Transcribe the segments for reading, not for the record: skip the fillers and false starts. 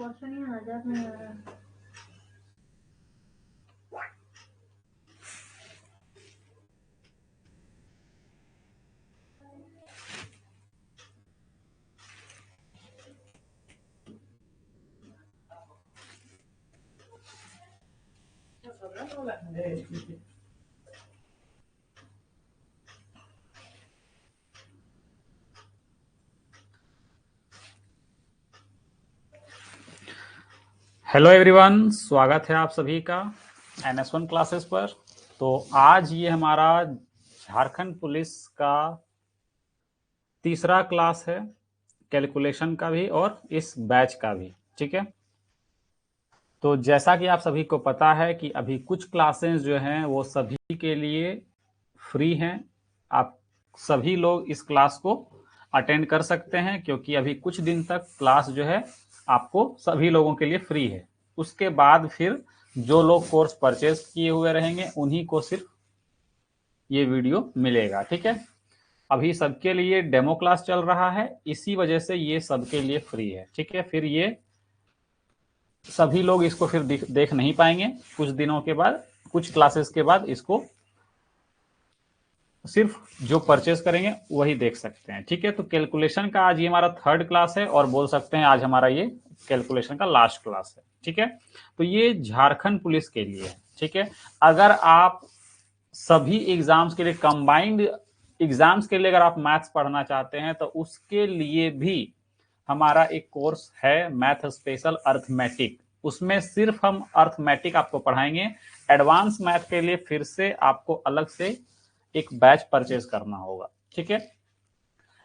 Question ही नजर नहीं आ रहा। हेलो एवरीवन, स्वागत है आप सभी का NS1 क्लासेस पर। तो आज ये हमारा झारखंड पुलिस का तीसरा क्लास है, कैलकुलेशन का भी और इस बैच का भी। ठीक है, तो जैसा कि आप सभी को पता है कि अभी कुछ क्लासेस जो हैं वो सभी के लिए फ्री हैं। आप सभी लोग इस क्लास को अटेंड कर सकते हैं क्योंकि अभी कुछ दिन तक क्लास जो है आपको सभी लोगों के लिए फ्री है। उसके बाद फिर जो लोग कोर्स परचेज किए हुए रहेंगे उन्हीं को सिर्फ ये वीडियो मिलेगा। ठीक है, अभी सबके लिए डेमो क्लास चल रहा है, इसी वजह से ये सबके लिए फ्री है। ठीक है, फिर ये सभी लोग इसको फिर देख नहीं पाएंगे। कुछ दिनों के बाद, कुछ क्लासेस के बाद इसको सिर्फ जो परचेज करेंगे वही देख सकते हैं। ठीक है, तो कैलकुलेशन का आज ये हमारा थर्ड क्लास है और बोल सकते हैं आज हमारा ये कैलकुलेशन का लास्ट क्लास है। ठीक है, तो ये झारखंड पुलिस के लिए है। ठीक है, अगर आप सभी एग्जाम्स के लिए, कंबाइंड एग्जाम्स के लिए अगर आप मैथ्स पढ़ना चाहते हैं तो उसके लिए भी हमारा एक कोर्स है, मैथ स्पेशल अर्थमेटिक। उसमें सिर्फ हम अर्थमेटिक आपको पढ़ाएंगे। एडवांस मैथ के लिए फिर से आपको अलग से एक बैच परचेज करना होगा। ठीक है,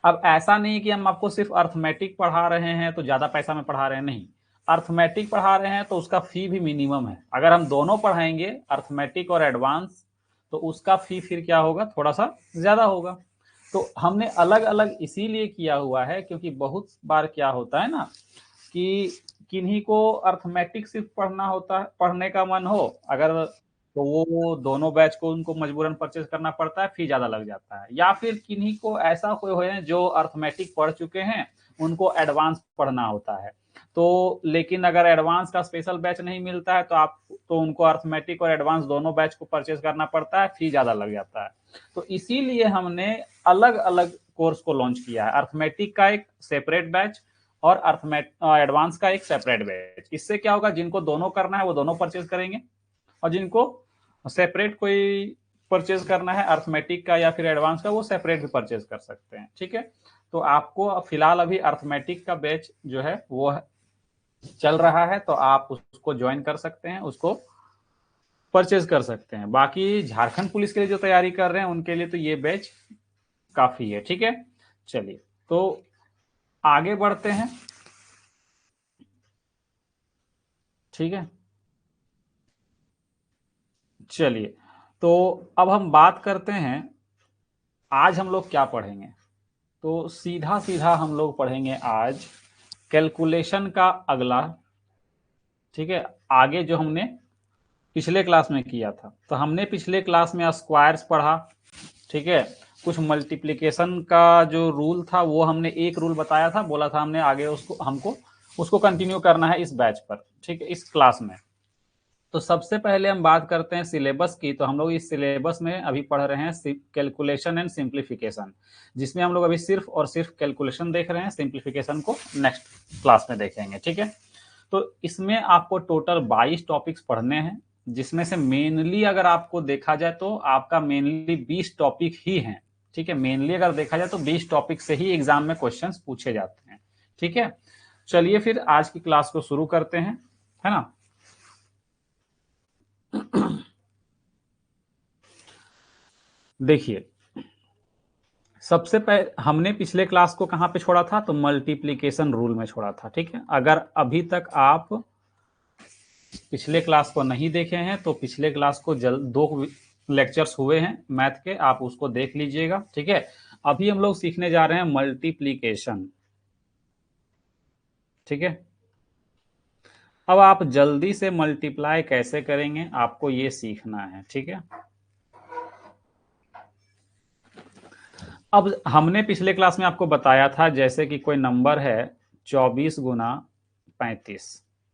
अब ऐसा नहीं कि हम आपको सिर्फ अर्थमेटिक पढ़ा रहे हैं तो ज्यादा पैसा में पढ़ा रहे हैं, नहीं। अर्थमेटिक पढ़ा रहे हैं तो उसका फी भी मिनिमम है। अगर हम दोनों पढ़ाएंगे, अर्थमेटिक और एडवांस, तो उसका फी फिर क्या होगा, थोड़ा सा ज्यादा होगा। तो हमने अलग अलग इसीलिए किया हुआ है क्योंकि बहुत बार क्या होता है ना कि किन्हीं को अर्थमेटिक सिर्फ पढ़ना होता है, पढ़ने का मन हो अगर, तो वो दोनों बैच को उनको मजबूरन परचेज करना पड़ता है, फी ज्यादा लग जाता है। या फिर किन्हीं को ऐसा कोई हो जो अर्थमेटिक पढ़ चुके हैं, उनको एडवांस पढ़ना होता है। तो लेकिन अगर एडवांस का स्पेशल बैच नहीं मिलता है तो उनको अर्थमेटिक और एडवांस दोनों बैच को परचेज करना पड़ता है, फी ज्यादा लग जाता है। तो इसीलिए हमने अलग अलग कोर्स को लॉन्च किया है। अर्थमेटिक का एक सेपरेट बैच और एडवांस का एक सेपरेट बैच। इससे क्या होगा, जिनको दोनों करना है वो दोनों परचेज करेंगे और जिनको सेपरेट कोई परचेज करना है अर्थमेटिक का या फिर एडवांस का, वो सेपरेट भी परचेज कर सकते हैं। ठीक है, तो आपको फिलहाल अभी अर्थमेटिक का बैच जो है वो चल रहा है, तो आप उसको ज्वाइन कर सकते हैं, उसको परचेज कर सकते हैं। बाकी झारखंड पुलिस के लिए जो तैयारी कर रहे हैं उनके लिए तो ये बैच काफी है। ठीक है, चलिए तो आगे बढ़ते हैं। ठीक है, चलिए तो अब हम बात करते हैं आज हम लोग क्या पढ़ेंगे। तो सीधा सीधा हम लोग पढ़ेंगे आज कैलकुलेशन का अगला। ठीक है, आगे जो हमने पिछले क्लास में किया था, तो हमने पिछले क्लास में स्क्वायर्स पढ़ा। ठीक है, कुछ मल्टीप्लिकेशन का जो रूल था वो हमने एक रूल बताया था, बोला था हमने आगे हमको उसको कंटिन्यू करना है इस बैच पर। ठीक है, इस क्लास में। तो सबसे पहले हम बात करते हैं सिलेबस की। तो हम लोग इस सिलेबस में अभी पढ़ रहे हैं कैलकुलेशन एंड सिंप्लीफिकेशन, जिसमें हम लोग अभी सिर्फ और सिर्फ कैलकुलेशन देख रहे हैं, सिंप्लीफिकेशन को नेक्स्ट क्लास में देखेंगे। ठीक है, तो इसमें आपको टोटल 22 टॉपिक्स पढ़ने हैं, जिसमें से मेनली अगर आपको देखा जाए तो आपका मेनली 20 टॉपिक ही हैं। ठीक है, मेनली अगर देखा जाए तो 20 टॉपिक से ही एग्जाम में क्वेश्चंस पूछे जाते हैं। ठीक है, चलिए फिर आज की क्लास को शुरू करते हैं, है ना। देखिए, सबसे पहले हमने पिछले क्लास को कहां पे छोड़ा था, तो मल्टीप्लिकेशन रूल में छोड़ा था। ठीक है, अगर अभी तक आप पिछले क्लास को नहीं देखे हैं तो पिछले क्लास को दो लेक्चर्स हुए हैं मैथ के, आप उसको देख लीजिएगा। ठीक है, अभी हम लोग सीखने जा रहे हैं मल्टीप्लिकेशन। ठीक है, अब आप जल्दी से मल्टीप्लाई कैसे करेंगे आपको ये सीखना है। ठीक है, अब हमने पिछले क्लास में आपको बताया था जैसे कि कोई नंबर है 24 गुना 35।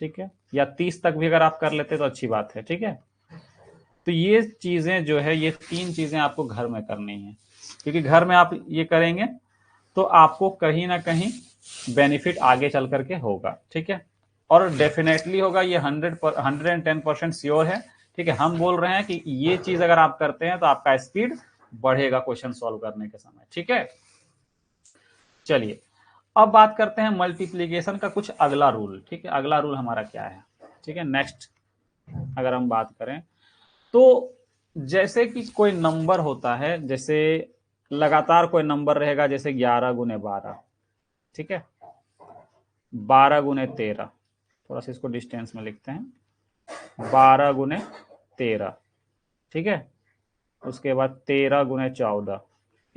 ठीक है, या 30 तक भी अगर आप कर लेते तो अच्छी बात है। ठीक है, तो ये चीजें जो है, ये 3 चीजें आपको घर में करनी है, क्योंकि घर में आप ये करेंगे तो आपको कहीं ना कहीं बेनिफिट आगे चल करके होगा। ठीक है, और डेफिनेटली होगा, ये 110% श्योर है। ठीक है, हम बोल रहे हैं कि ये चीज अगर आप करते हैं तो आपका स्पीड बढ़ेगा क्वेश्चन सॉल्व करने के समय। ठीक है, चलिए अब बात करते हैं मल्टीप्लीकेशन का कुछ अगला रूल। ठीक है, अगला रूल हमारा क्या है? ठीक है, नेक्स्ट अगर हम बात करें तो जैसे कि कोई नंबर होता है, जैसे लगातार कोई नंबर रहेगा, जैसे 11 × 12। ठीक है, 12 × 13, थोड़ा सा इसको डिस्टेंस में लिखते हैं, 12 × 13। ठीक है, उसके बाद 13 × 14।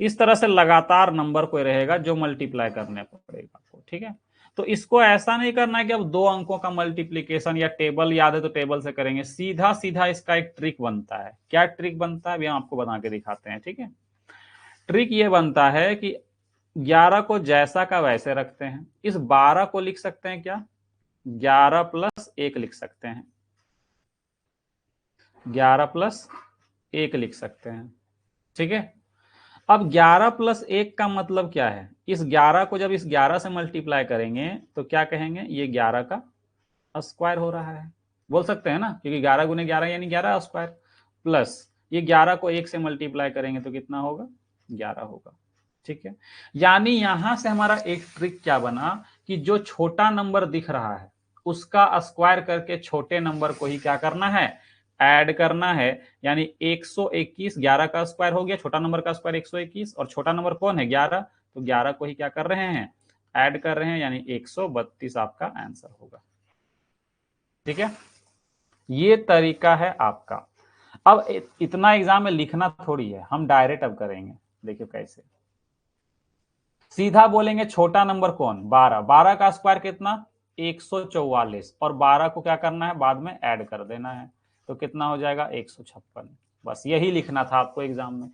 इस तरह से लगातार नंबर कोई रहेगा जो मल्टीप्लाई करने पड़ेगा आपको। ठीक है, तो इसको ऐसा नहीं करना है कि अब 2 अंकों का मल्टीप्लीकेशन, या टेबल याद है तो टेबल से करेंगे, सीधा सीधा इसका एक ट्रिक बनता है। क्या ट्रिक बनता है अभी हम आपको बना के दिखाते हैं। ठीक है, ट्रिक ये बनता है कि 11 को जैसा का वैसे रखते हैं, इस 12 को लिख सकते हैं क्या, 11 + 1 लिख सकते हैं, 11 + 1 लिख सकते हैं। ठीक है, अब 11 + 1 का मतलब क्या है, इस 11 को जब इस 11 से मल्टीप्लाई करेंगे तो क्या कहेंगे, ये 11 का स्क्वायर हो रहा है, बोल सकते हैं ना, क्योंकि 11 × 11 यानी 11 स्क्वायर, प्लस ये 11 को 1 से मल्टीप्लाई करेंगे तो कितना होगा, 11 होगा। ठीक है, यानी यहां से हमारा एक ट्रिक क्या बना कि जो छोटा नंबर दिख रहा है उसका स्क्वायर करके छोटे नंबर को ही क्या करना है, ऐड करना है। यानी 121, 11 का स्क्वायर हो गया, छोटा नंबर का स्क्वायर 121, और छोटा नंबर कौन है, 11, तो 11 को ही क्या कर रहे हैं, ऐड कर रहे हैं, यानी 132 आपका आंसर होगा। ठीक है, ये तरीका है आपका। अब इतना एग्जाम में लिखना थोड़ी है, हम डायरेक्ट अब करेंगे। देखिए कैसे, सीधा बोलेंगे छोटा नंबर कौन, 12, 12 का स्क्वायर कितना, 144, और 12 को क्या करना है, बाद में ऐड कर देना है, तो कितना हो जाएगा, 156। बस यही लिखना था आपको एग्जाम में।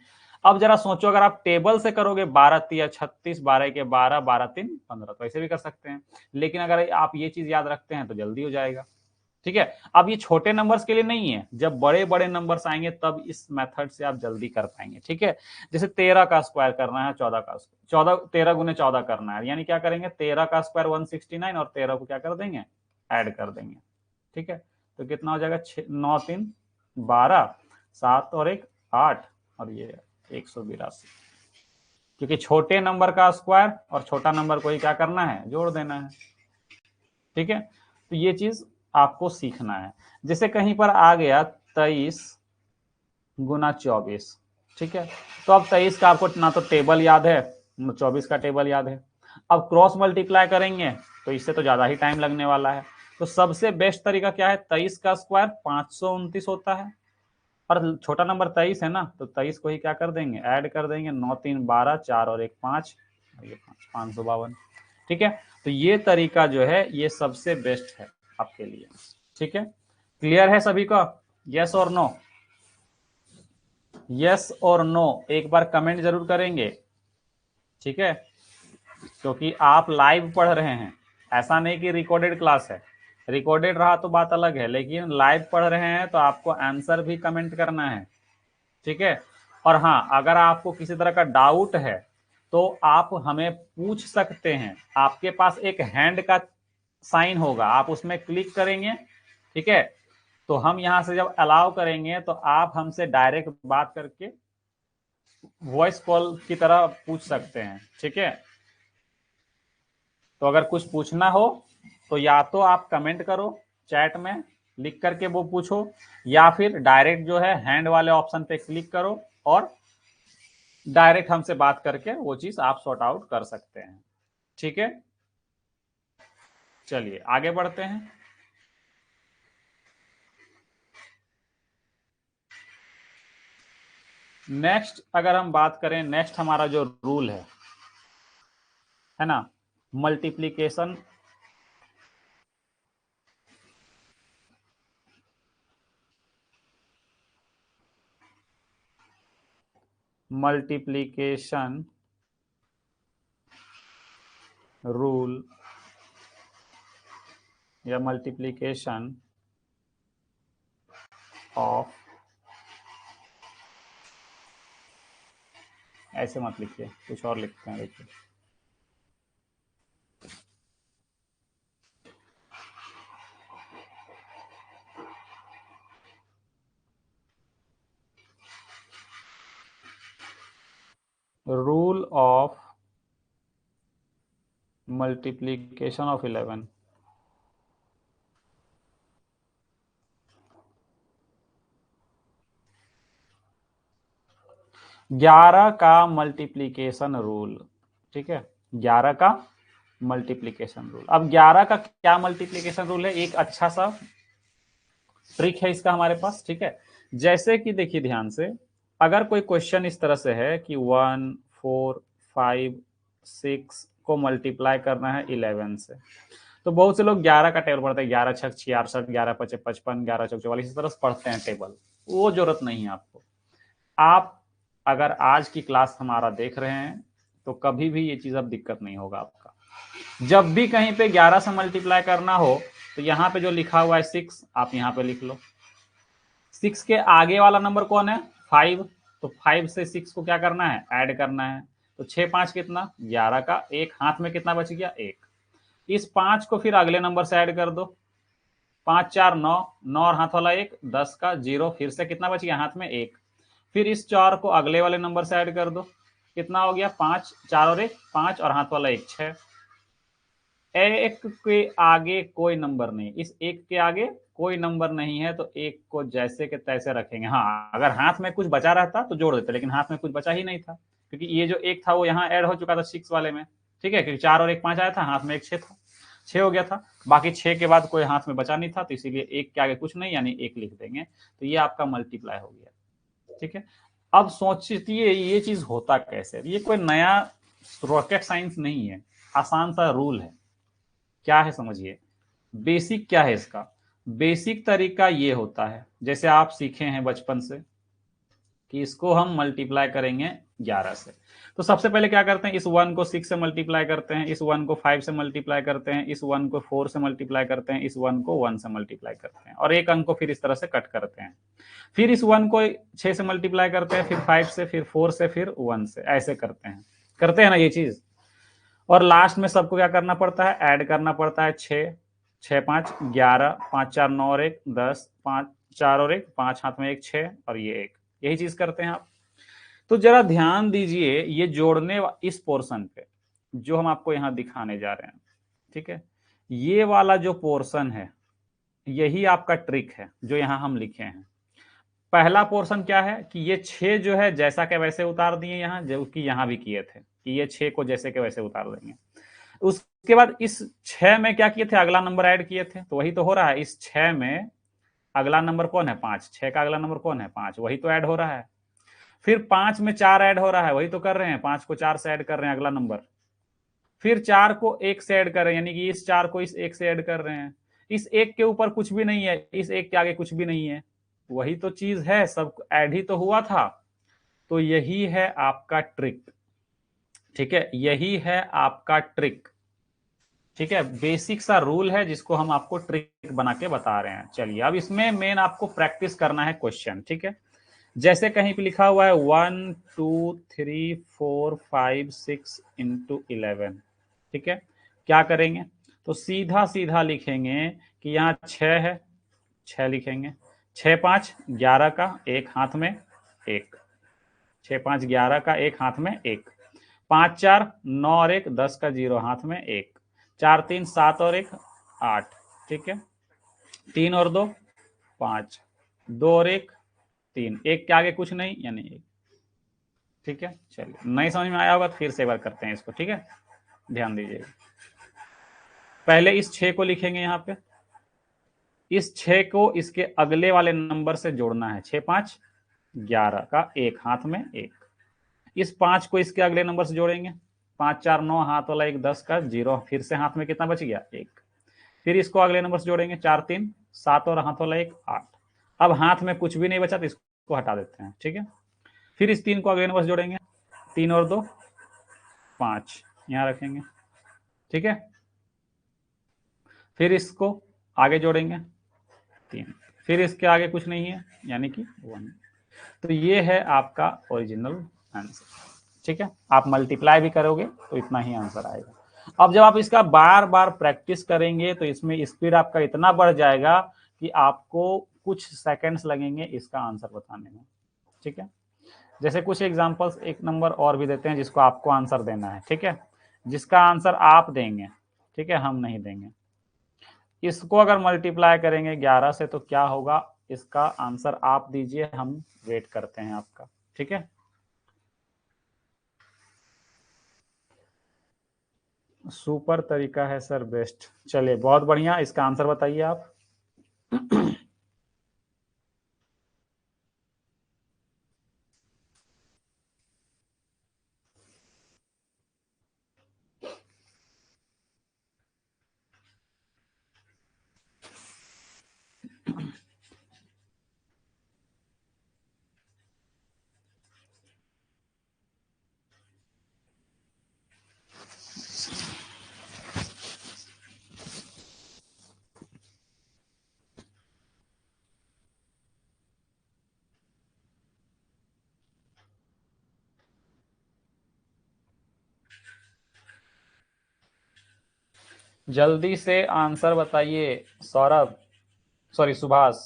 अब जरा सोचो, अगर आप टेबल से करोगे 12×3 = 36, 12×1 = 12, 12×3 = 15, तो ऐसे भी कर सकते हैं, लेकिन अगर आप ये चीज याद रखते हैं तो जल्दी हो जाएगा। ठीक है, अब ये छोटे नंबर्स के लिए नहीं है, जब बड़े बड़े नंबर्स आएंगे तब इस मेथड से आप जल्दी कर पाएंगे। ठीक है, जैसे 13 का स्क्वायर करना है, 14 का, 13 × 14 करना है, यानी क्या करेंगे, 13 का स्क्वायर 169, और 13 को क्या कर देंगे, ऐड कर देंगे। ठीक है, तो कितना हो जाएगा, 9 × 3 = 12, 7 और 1 8, और ये 182, क्योंकि छोटे नंबर का स्क्वायर और छोटा नंबर को ही क्या करना है, जोड़ देना है। ठीक है, तो ये चीज आपको सीखना है। जैसे कहीं पर आ गया 23 × 24। ठीक है, तो अब 23 का आपको ना तो टेबल याद है, ना 24 का टेबल याद है। अब क्रॉस मल्टीप्लाई करेंगे तो इससे तो ज्यादा ही टाइम लगने वाला है। तो सबसे बेस्ट तरीका क्या है, 23 का स्क्वायर 529 होता है, और छोटा नंबर 23 है ना, तो 23 को ही क्या कर देंगे, ऐड कर देंगे, 9 × 3 = 12, 4 और 1 5, और ये 552। ठीक है, तो ये तरीका जो है ये सबसे बेस्ट है आपके लिए। ठीक है, क्लियर है सभी का, यस और नो, यस और नो एक बार कमेंट जरूर करेंगे। ठीक है, क्योंकि आप लाइव पढ़ रहे हैं, ऐसा नहीं कि रिकॉर्डेड क्लास है। रिकॉर्डेड रहा तो बात अलग है, लेकिन लाइव पढ़ रहे हैं तो आपको आंसर भी कमेंट करना है। ठीक है, और हाँ, अगर आपको किसी तरह का डाउट है तो आप हमें पूछ सकते हैं, आपके पास एक हैंड का साइन होगा, आप उसमें क्लिक करेंगे। ठीक है, तो हम यहां से जब अलाउ करेंगे तो आप हमसे डायरेक्ट बात करके वॉइस कॉल की तरह पूछ सकते हैं। ठीक है, तो अगर कुछ पूछना हो तो या तो आप कमेंट करो चैट में लिख करके वो पूछो, या फिर डायरेक्ट जो है हैंड वाले ऑप्शन पे क्लिक करो और डायरेक्ट हमसे बात करके वो चीज आप सॉर्ट आउट कर सकते हैं। ठीक है, चलिए आगे बढ़ते हैं। नेक्स्ट अगर हम बात करें, नेक्स्ट हमारा जो रूल है ना, मल्टीप्लीकेशन, मल्टीप्लीकेशन रूल या मल्टीप्लीकेशन ऑफ, ऐसे मत लिखिए, कुछ और लिखते हैं, देखिए रूल ऑफ मल्टीप्लीकेशन ऑफ 11। ग्यारह का मल्टीप्लीकेशन रूल, ठीक है, 11 का मल्टीप्लीकेशन रूल। अब 11 का क्या मल्टीप्लीकेशन रूल है, एक अच्छा सा ट्रिक है इसका हमारे पास, ठीक है। जैसे कि देखिए ध्यान से, अगर कोई क्वेश्चन इस तरह से है कि 1 4 5 6 को मल्टीप्लाई करना है 11 से, तो बहुत से लोग 11 का टेबल पढ़ते हैं, 11 छक 66, 11 पचे 55, 11 चौक 44, इस तरह से पढ़ते हैं टेबल। वो जरूरत नहीं है आपको। आप अगर आज की क्लास हमारा देख रहे हैं तो कभी भी ये चीज अब दिक्कत नहीं होगा आपका। जब भी कहीं पे 11 से मल्टीप्लाई करना हो तो यहाँ पे जो लिखा हुआ है 6, आप यहाँ पे लिख लो। 6 के आगे वाला नंबर कौन है, 5, तो 5 से 6 को क्या करना है, ऐड करना है। तो 6 5 कितना, 11 का एक हाथ में कितना बच गया, एक। इस 5 को फिर अगले नंबर से ऐड कर दो, 5 4 9, 9 और हाथ वाला एक, 10 का 0, फिर से कितना बच गया हाथ में, एक। फिर इस 4 को अगले वाले नंबर से ऐड कर दो, कितना हो गया, 5 4 और एक 5 और हाथ वाला एक, 6। एक के आगे कोई नंबर नहीं, इस एक के आगे कोई नंबर नहीं है, तो एक को जैसे के तैसे रखेंगे। हाँ, अगर हाथ में कुछ बचा रहता तो जोड़ देते, लेकिन हाथ में कुछ बचा ही नहीं था, क्योंकि ये जो एक था वो यहाँ ऐड हो चुका था 6 वाले में, ठीक है, क्योंकि 4 और एक 5 आया था, हाथ में एक 6 था, 6 हो गया था। बाकी 6 के बाद कोई हाथ में बचा नहीं था, तो इसीलिए एक के आगे कुछ नहीं, यानी एक लिख देंगे, तो ये आपका मल्टीप्लाई हो गया, ठीक है। अब सोचिए ये चीज होता कैसे, ये कोई नया रॉकेट साइंस नहीं है, आसान सा रूल है। क्या है समझिए, बेसिक क्या है इसका, बेसिक तरीका ये होता है, जैसे आप सीखे हैं बचपन से कि इसको हम मल्टीप्लाई करेंगे 11 से, तो सबसे पहले क्या करते हैं, इस 1 को 6 से मल्टीप्लाई करते हैं, इस 1 को 5 से मल्टीप्लाई करते हैं, इस 1 को 4 से मल्टीप्लाई करते हैं, इस 1 को 1 से मल्टीप्लाई करते हैं, और एक अंक को फिर इस तरह से कट करते हैं। फिर इस 1 को 6 से मल्टीप्लाई करते हैं, फिर 5 से, फिर 4 से, फिर 1 से, ऐसे करते हैं ना ये चीज। और लास्ट में सबको क्या करना पड़ता है, ऐड करना पड़ता है। 6 6 5 11, 5 4 9 और एक 10, 5 4 और एक 5 हाथ में एक 6 और ये एक, यही चीज करते हैं आप। तो जरा ध्यान दीजिए ये जोड़ने इस पोर्शन पे जो हम आपको यहाँ दिखाने जा रहे हैं, ठीक है, ये वाला जो पोर्शन है यही आपका ट्रिक है जो यहाँ हम लिखे हैं। पहला पोर्शन क्या है कि ये 6 जो है जैसा के वैसे उतार दिए यहाँ, जो कि यहाँ भी किए थे कि ये 6 को जैसे के वैसे उतार देंगे। उसके बाद इस 6 में क्या किए थे, अगला नंबर ऐड किए थे, तो वही तो हो रहा है। इस 6 में अगला नंबर कौन है, 5, 6 का अगला नंबर कौन है, 5, वही तो ऐड हो रहा है। फिर 5 में 4 ऐड हो रहा है, वही तो कर रहे हैं, 5 को 4 से ऐड कर रहे हैं अगला नंबर। फिर 4 को 1 से ऐड कर रहे हैं, यानी कि इस 4 को इस 1 से ऐड कर रहे हैं। इस 1 के ऊपर कुछ भी नहीं है, इस 1 के आगे कुछ भी नहीं है, वही तो चीज है, सब ऐड ही तो हुआ था। तो यही है आपका ट्रिक, ठीक है, यही है आपका ट्रिक, ठीक है, बेसिक सा रूल है जिसको हम आपको ट्रिक बना के बता रहे हैं। चलिए अब इसमें मेन आपको प्रैक्टिस करना है क्वेश्चन, ठीक है। जैसे कहीं पे लिखा हुआ है 1 2 3 4 5 6 इंटू 11, ठीक है, क्या करेंगे, तो सीधा सीधा लिखेंगे कि यहाँ 6 है, 6 लिखेंगे, 6 5 11 का एक हाथ में एक, 6 5 11 का एक हाथ में एक, 5 4 9 और एक 10 का 0 हाथ में एक, 4 3 7 और एक 8, ठीक है, 3 और 2 5, 2 और एक 3, एक के आगे कुछ नहीं यानी एक, ठीक है। चलिए नहीं समझ में आया होगा तो फिर से एक बार करते हैं इसको, ठीक है, ध्यान दीजिएगा। पहले इस 6 को लिखेंगे यहाँ पे, इस 6 को इसके अगले वाले नंबर से जोड़ना है, 6 5 11 का एक हाथ में एक, इस 5 को इसके अगले नंबर से जोड़ेंगे, 5 4 9 हाथ वाला एक 10 का 0, फिर से हाथ में कितना बच गया, एक। फिर इसको अगले नंबर से जोड़ेंगे, 4 3 7 और हाथ वाला एक 8। अब हाथ में कुछ भी नहीं बचा तो इसको हटा देते हैं, ठीक है। फिर इस 3 को अगले नंबर से जोड़ेंगे, 3 और 2 5 यहाँ रखेंगे, ठीक है। फिर इसको आगे जोड़ेंगे 3, फिर इसके आगे कुछ नहीं है यानी कि 1। तो ये है आपका ओरिजिनल आंसर। ठीक है, आप मल्टीप्लाई भी करोगे तो इतना ही आंसर आएगा। अब जब आप इसका बार बार प्रैक्टिस करेंगे तो इसमें स्पीड आपका इतना बढ़ जाएगा कि आपको कुछ सेकंड्स लगेंगे इसका आंसर बताने में। ठीक है, जैसे कुछ एग्जांपल्स एक नंबर और भी देते हैं जिसको आपको आंसर देना है। ठीक है, जिसका आंसर आप देंगे, ठीक है, हम नहीं देंगे। इसको अगर मल्टीप्लाई करेंगे 11 से तो क्या होगा, इसका आंसर आप दीजिए, हम वेट करते हैं आपका। ठीक है, सुपर तरीका है सर, बेस्ट। चलिए बहुत बढ़िया, इसका आंसर बताइए आप। जल्दी से आंसर बताइए सौरभ, सॉरी सुभाष।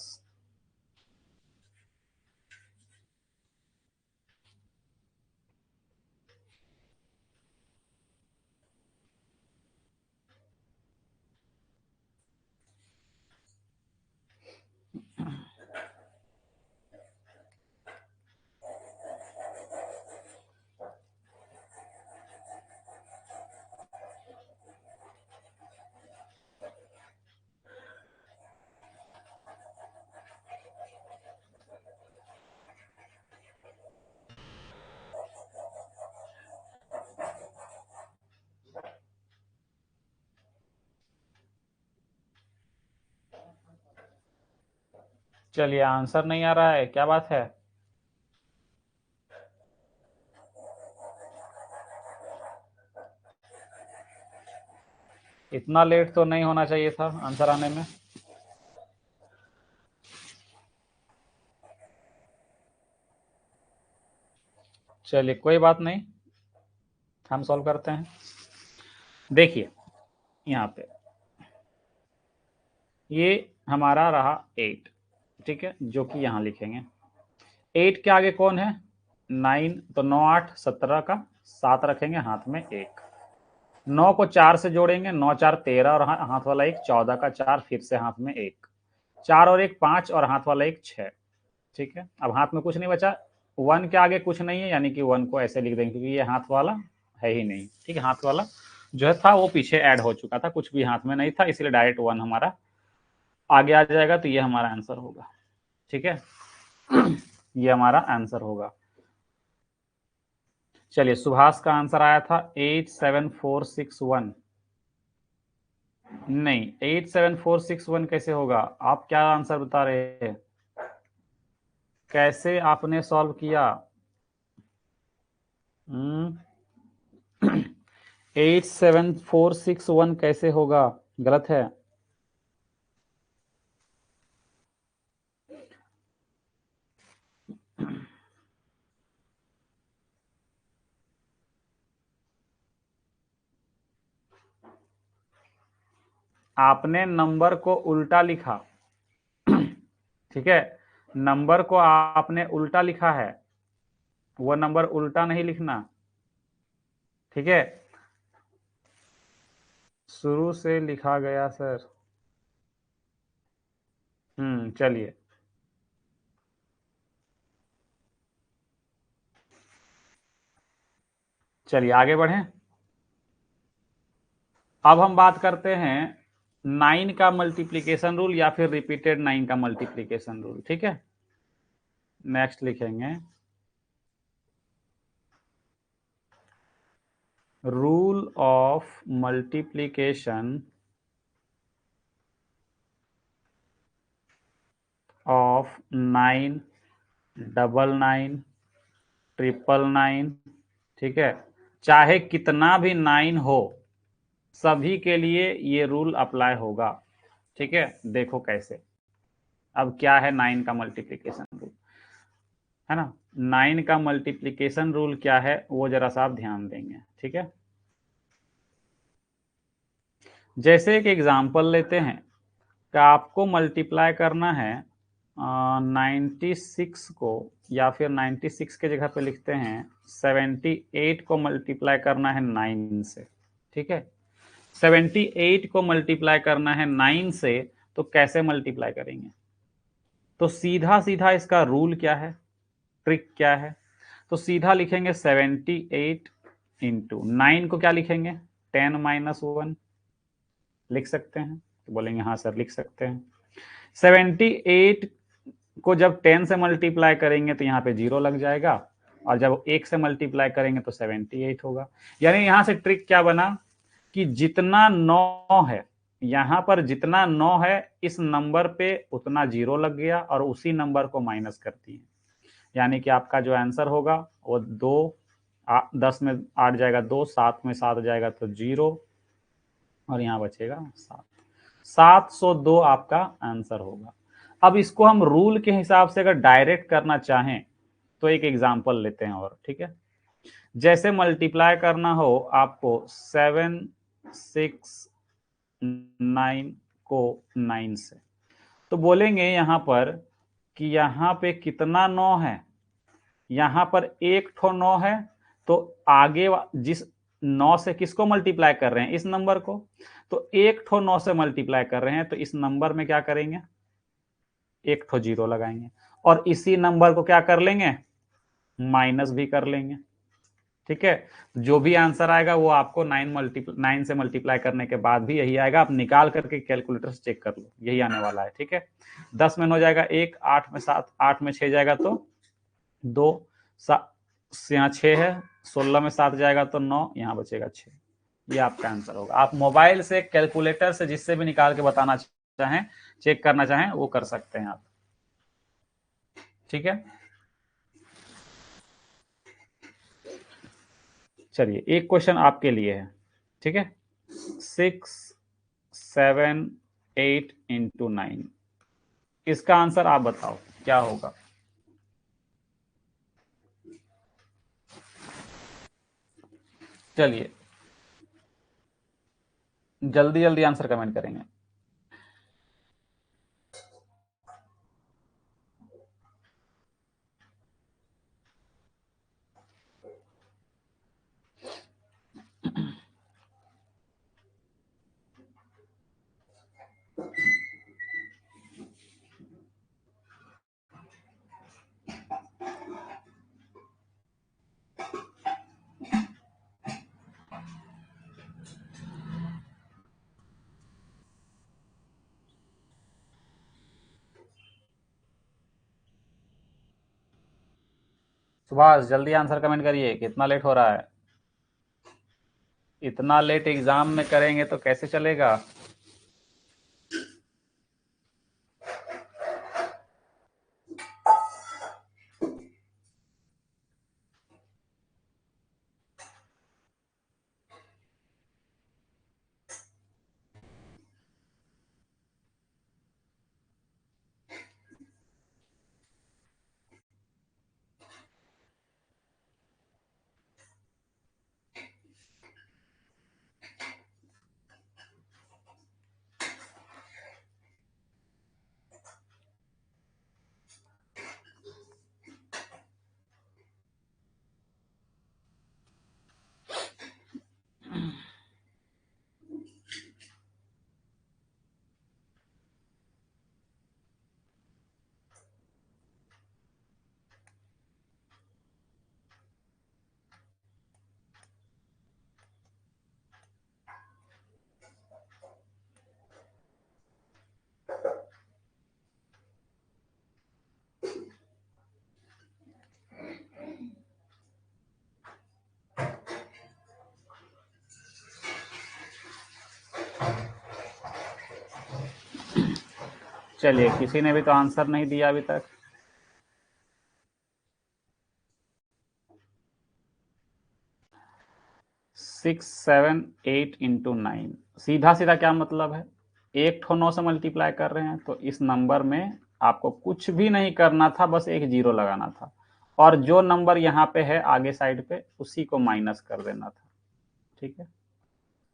चलिए आंसर नहीं आ रहा है, क्या बात है? इतना लेट तो नहीं होना चाहिए था आंसर आने में। चलिए कोई बात नहीं, हम सॉल्व करते हैं। देखिए यहाँ पे ये हमारा रहा 8, ठीक है, जो कि यहाँ लिखेंगे। 8 के आगे कौन है? 9, तो 9 8 17 का 7 रखेंगे, हाथ में 1। 9 को 4 से जोड़ेंगे, 9 4 13 और हाथ वाला 1, 14 का 4, फिर से हाथ में 1, 4 और 1 5 और हाथ वाला 1 6। ठीक है, अब हाथ में कुछ नहीं बचा, 1 के आगे कुछ नहीं है यानी कि 1 को ऐसे लिख देंगे क्योंकि ये हाथ वाला है ही नहीं। ठीक है, हाथ वाला जो है था वो पीछे ऐड हो चुका था, कुछ भी हाथ में नहीं था, इसलिए डायरेक्ट 1 हमारा आगे आ जाएगा, तो ये हमारा आंसर होगा। ठीक है, ये हमारा आंसर होगा। चलिए सुभाष का आंसर आया था 87461। नहीं, 87461 कैसे होगा? आप क्या आंसर बता रहे हैं? कैसे आपने सॉल्व किया? 87461 कैसे होगा? गलत है। आपने नंबर को उल्टा लिखा। ठीक है, नंबर को आपने उल्टा लिखा है, वो नंबर उल्टा नहीं लिखना। ठीक है, शुरू से लिखा गया सर। चलिए चलिए आगे बढ़ें। अब हम बात करते हैं 9 का मल्टीप्लिकेशन रूल या फिर रिपीटेड 9 का मल्टीप्लिकेशन रूल। ठीक है, नेक्स्ट लिखेंगे रूल ऑफ मल्टीप्लिकेशन ऑफ 9 99 999। ठीक है, चाहे कितना भी 9 हो, सभी के लिए ये रूल अप्लाई होगा। ठीक है, देखो कैसे। अब क्या है 9 का मल्टीप्लीकेशन रूल, है ना। 9 का मल्टीप्लीकेशन रूल क्या है वो जरा सा आप ध्यान देंगे, ठीक है। जैसे एक एग्जांपल लेते हैं कि आपको मल्टीप्लाई करना है 96 को, या फिर 96 के जगह पे लिखते हैं 78 को मल्टीप्लाई करना है 9 से, ठीक है। 78 को मल्टीप्लाई करना है 9 से, तो कैसे मल्टीप्लाई करेंगे? तो सीधा सीधा इसका रूल क्या है, ट्रिक क्या है? तो सीधा लिखेंगे 78 इंटू 9 को क्या लिखेंगे, 10 - 1 लिख सकते हैं। तो बोलेंगे हाँ सर लिख सकते हैं। 78 को जब 10 से मल्टीप्लाई करेंगे तो यहाँ पे 0 लग जाएगा, और जब 1 से मल्टीप्लाई करेंगे तो 78 होगा। यानी यहाँ से ट्रिक क्या बना कि जितना 9 है, यहाँ पर जितना 9 है इस नंबर पे उतना 0 लग गया और उसी नंबर को माइनस कर दिए। यानी कि आपका जो आंसर होगा वो 2, 10 में 8 जाएगा 2, 7 में 7 जाएगा तो 0, और यहाँ बचेगा 7। 702 आपका आंसर होगा। अब इसको हम रूल के हिसाब से अगर डायरेक्ट करना चाहें तो एक एग्जांपल लेते हैं और, ठीक है। जैसे मल्टीप्लाई करना हो आपको 7, 6, 9 को 9 से, तो बोलेंगे यहां पर कि यहां पे कितना 9 है, यहां पर एक ठो 9 है, तो आगे जिस 9 से किसको मल्टीप्लाई कर रहे हैं, इस नंबर को, तो एक ठो 9 से मल्टीप्लाई कर रहे हैं तो इस नंबर में क्या करेंगे, एक ठो 0 लगाएंगे, और इसी नंबर को क्या कर लेंगे, माइनस भी कर लेंगे, ठीक है। जो भी आंसर आएगा वो आपको 9 से मल्टीप्लाई करने के बाद भी यही आएगा। आप निकाल करके कैलकुलेटर से चेक कर लो, यही आने वाला है, ठीक है। 10 में 9 जाएगा 1, 8 में 7, 8 में 6 जाएगा तो 2, यहाँ 6 है, 16 में 7 जाएगा तो 9, यहाँ बचेगा 6। ये आपका आंसर होगा। आप मोबाइल से, कैलकुलेटर से, जिससे भी निकाल के बताना चाहें, चेक करना चाहें, वो कर सकते हैं आप, ठीक है। चलिए एक क्वेश्चन आपके लिए है, ठीक है। 6, 7, 8 इंटू 9, इसका आंसर आप बताओ क्या होगा। चलिए जल्दी जल्दी आंसर कमेंट करेंगे। सुभाष जल्दी आंसर कमेंट करिए, कितना लेट हो रहा है। इतना लेट एग्जाम में करेंगे तो कैसे चलेगा। चलिए किसी ने भी तो आंसर नहीं दिया अभी तक। 6, 7, 8 इंटू 9, सीधा सीधा क्या मतलब है, एक ठो 9 से मल्टीप्लाई कर रहे हैं, तो इस नंबर में आपको कुछ भी नहीं करना था, बस एक जीरो लगाना था, और जो नंबर यहाँ पे है आगे साइड पे उसी को माइनस कर देना था। ठीक है,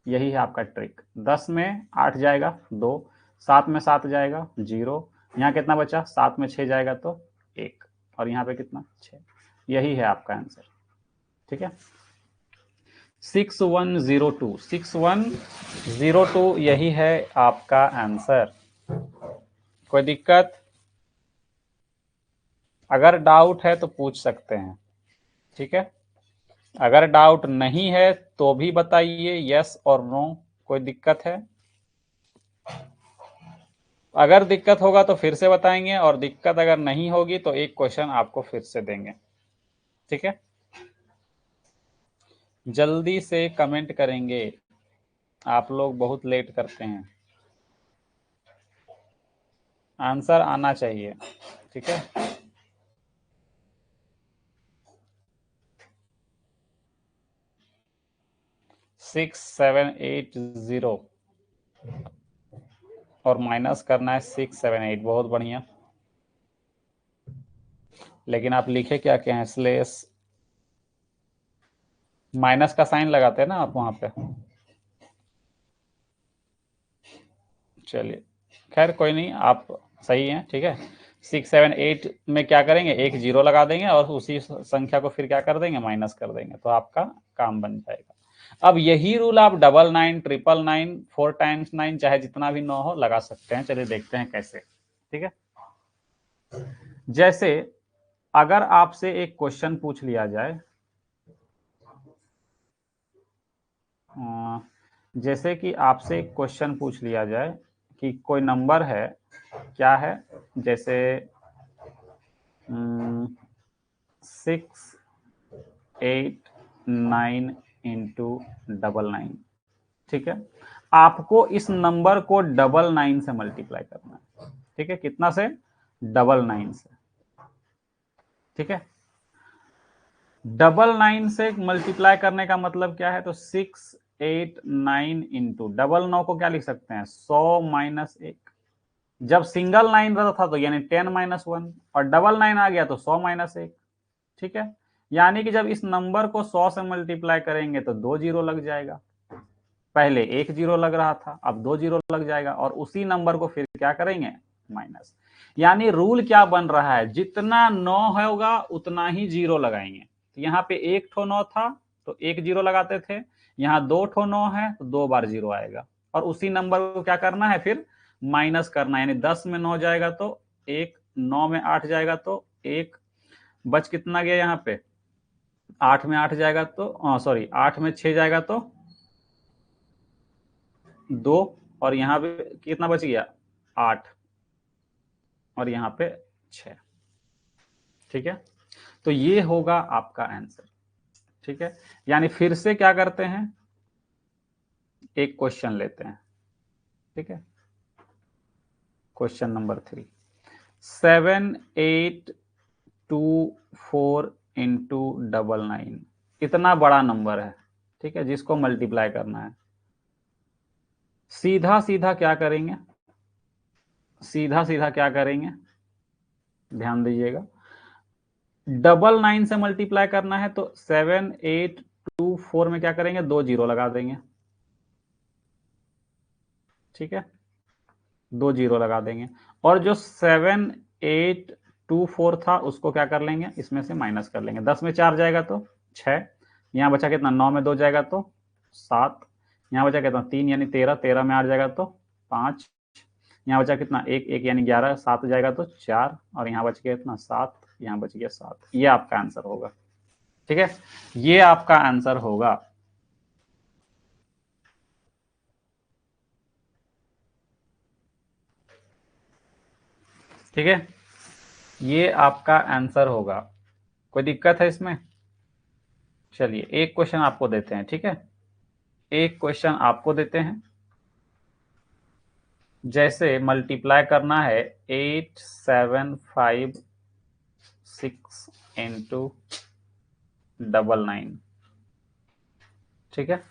यही है आपका ट्रिक। 10 में 8 जाएगा 2, 7 में 7 जाएगा 0, यहाँ कितना बचा, 7 में 6 जाएगा तो 1, और यहाँ पे कितना 6। यही है आपका आंसर। ठीक है, 6102, 6102 यही है आपका आंसर। कोई दिक्कत? अगर डाउट है तो पूछ सकते हैं। ठीक है, अगर डाउट नहीं है तो भी बताइए, यस और नो। कोई दिक्कत है? अगर दिक्कत होगा तो फिर से बताएंगे, और दिक्कत अगर नहीं होगी तो एक क्वेश्चन आपको फिर से देंगे। ठीक है, जल्दी से कमेंट करेंगे, आप लोग बहुत लेट करते हैं। आंसर आना चाहिए। ठीक है, 6780 और माइनस करना है 678। बहुत बढ़िया, लेकिन आप लिखे क्या क्या है, स्लेश माइनस का साइन लगाते हैं ना आप वहां पे। चलिए, खैर कोई नहीं, आप सही हैं। ठीक है, 678 में क्या करेंगे, एक जीरो लगा देंगे और उसी संख्या को फिर क्या कर देंगे, माइनस कर देंगे, तो आपका काम बन जाएगा। अब यही रूल आप 99, 999, 4 टाइम्स 9, चाहे जितना भी 9 हो लगा सकते हैं। चलिए देखते हैं कैसे। ठीक है, जैसे अगर आपसे एक क्वेश्चन पूछ लिया जाए, जैसे कि आपसे एक क्वेश्चन पूछ लिया जाए कि कोई नंबर है, क्या है, जैसे 689 इंटू 99। ठीक है, आपको इस नंबर को 99 से मल्टीप्लाई करना है। ठीक है, कितना से, 99 से। ठीक है, 99 से मल्टीप्लाई करने का मतलब क्या है, तो 689 इंटू 99 को क्या लिख सकते हैं, 100 माइनस 1। जब सिंगल 9 रहता था तो यानी 10 माइनस 1, और डबल 9 आ गया तो 100 माइनस 1। ठीक है, यानी कि जब इस नंबर को 100 से मल्टीप्लाई करेंगे तो 2 जीरो लग जाएगा। पहले 1 जीरो लग रहा था, अब 2 जीरो लग जाएगा, और उसी नंबर को फिर क्या करेंगे, माइनस। यानी रूल क्या बन रहा है, जितना 9 होगा उतना ही जीरो लगाएंगे। तो यहाँ पे एक ठो 9 था तो एक जीरो लगाते थे, यहाँ 2 ठो 9 है तो 2 बार जीरो आएगा, और उसी नंबर को क्या करना है, फिर माइनस करना है। यानी 10 में 9 जाएगा तो 1, 9 में 8 जाएगा तो 1, बच कितना गया यहाँ पे, 8 में 8 जाएगा तो सॉरी 8 में 6 जाएगा तो 2, और यहाँ पे कितना बच गया, 8, और यहाँ पे 6। ठीक है, तो ये होगा आपका आंसर। ठीक है, यानी फिर से क्या करते हैं, एक क्वेश्चन लेते हैं। ठीक है, क्वेश्चन नंबर 3, 7824 इंटू 99। इतना बड़ा नंबर है। ठीक है, जिसको मल्टीप्लाई करना है, सीधा सीधा क्या करेंगे, सीधा सीधा क्या करेंगे, ध्यान दीजिएगा। 99 से मल्टीप्लाई करना है तो 7824 में क्या करेंगे, 2 जीरो लगा देंगे। ठीक है, 2 जीरो लगा देंगे, और जो 7824 था उसको क्या कर लेंगे, इसमें से माइनस कर लेंगे। 10 में 4 जाएगा तो 6, यहाँ बचा कितना, 9 में 2 जाएगा तो 7, यहाँ बचा कितना 3 यानी 13, 13 में 8 जाएगा तो 5, यहाँ बचा कितना 1, 1 यानी 11, 7 जाएगा तो 4, और यहाँ बच गया कितना 7, यहाँ बच गया 7। ये आपका आंसर होगा। ठीक है, ये आपका आंसर होगा। ठीक है, ये आपका आंसर होगा। कोई दिक्कत है इसमें? चलिए एक क्वेश्चन आपको देते हैं। ठीक है, एक क्वेश्चन आपको देते हैं, जैसे मल्टीप्लाई करना है 8756 इंटू 99। ठीक है,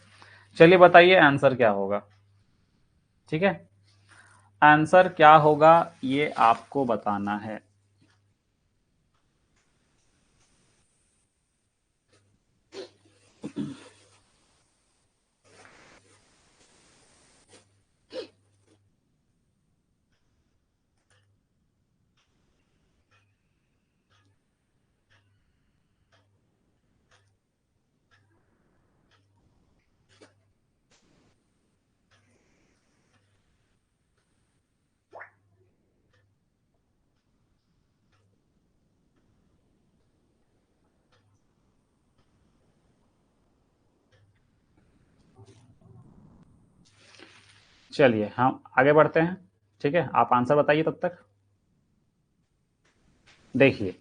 चलिए बताइए आंसर क्या होगा। ठीक है, आंसर क्या होगा ये आपको बताना है। चलिए हम आगे बढ़ते हैं, ठीक है, आप आंसर बताइए तब तक। देखिए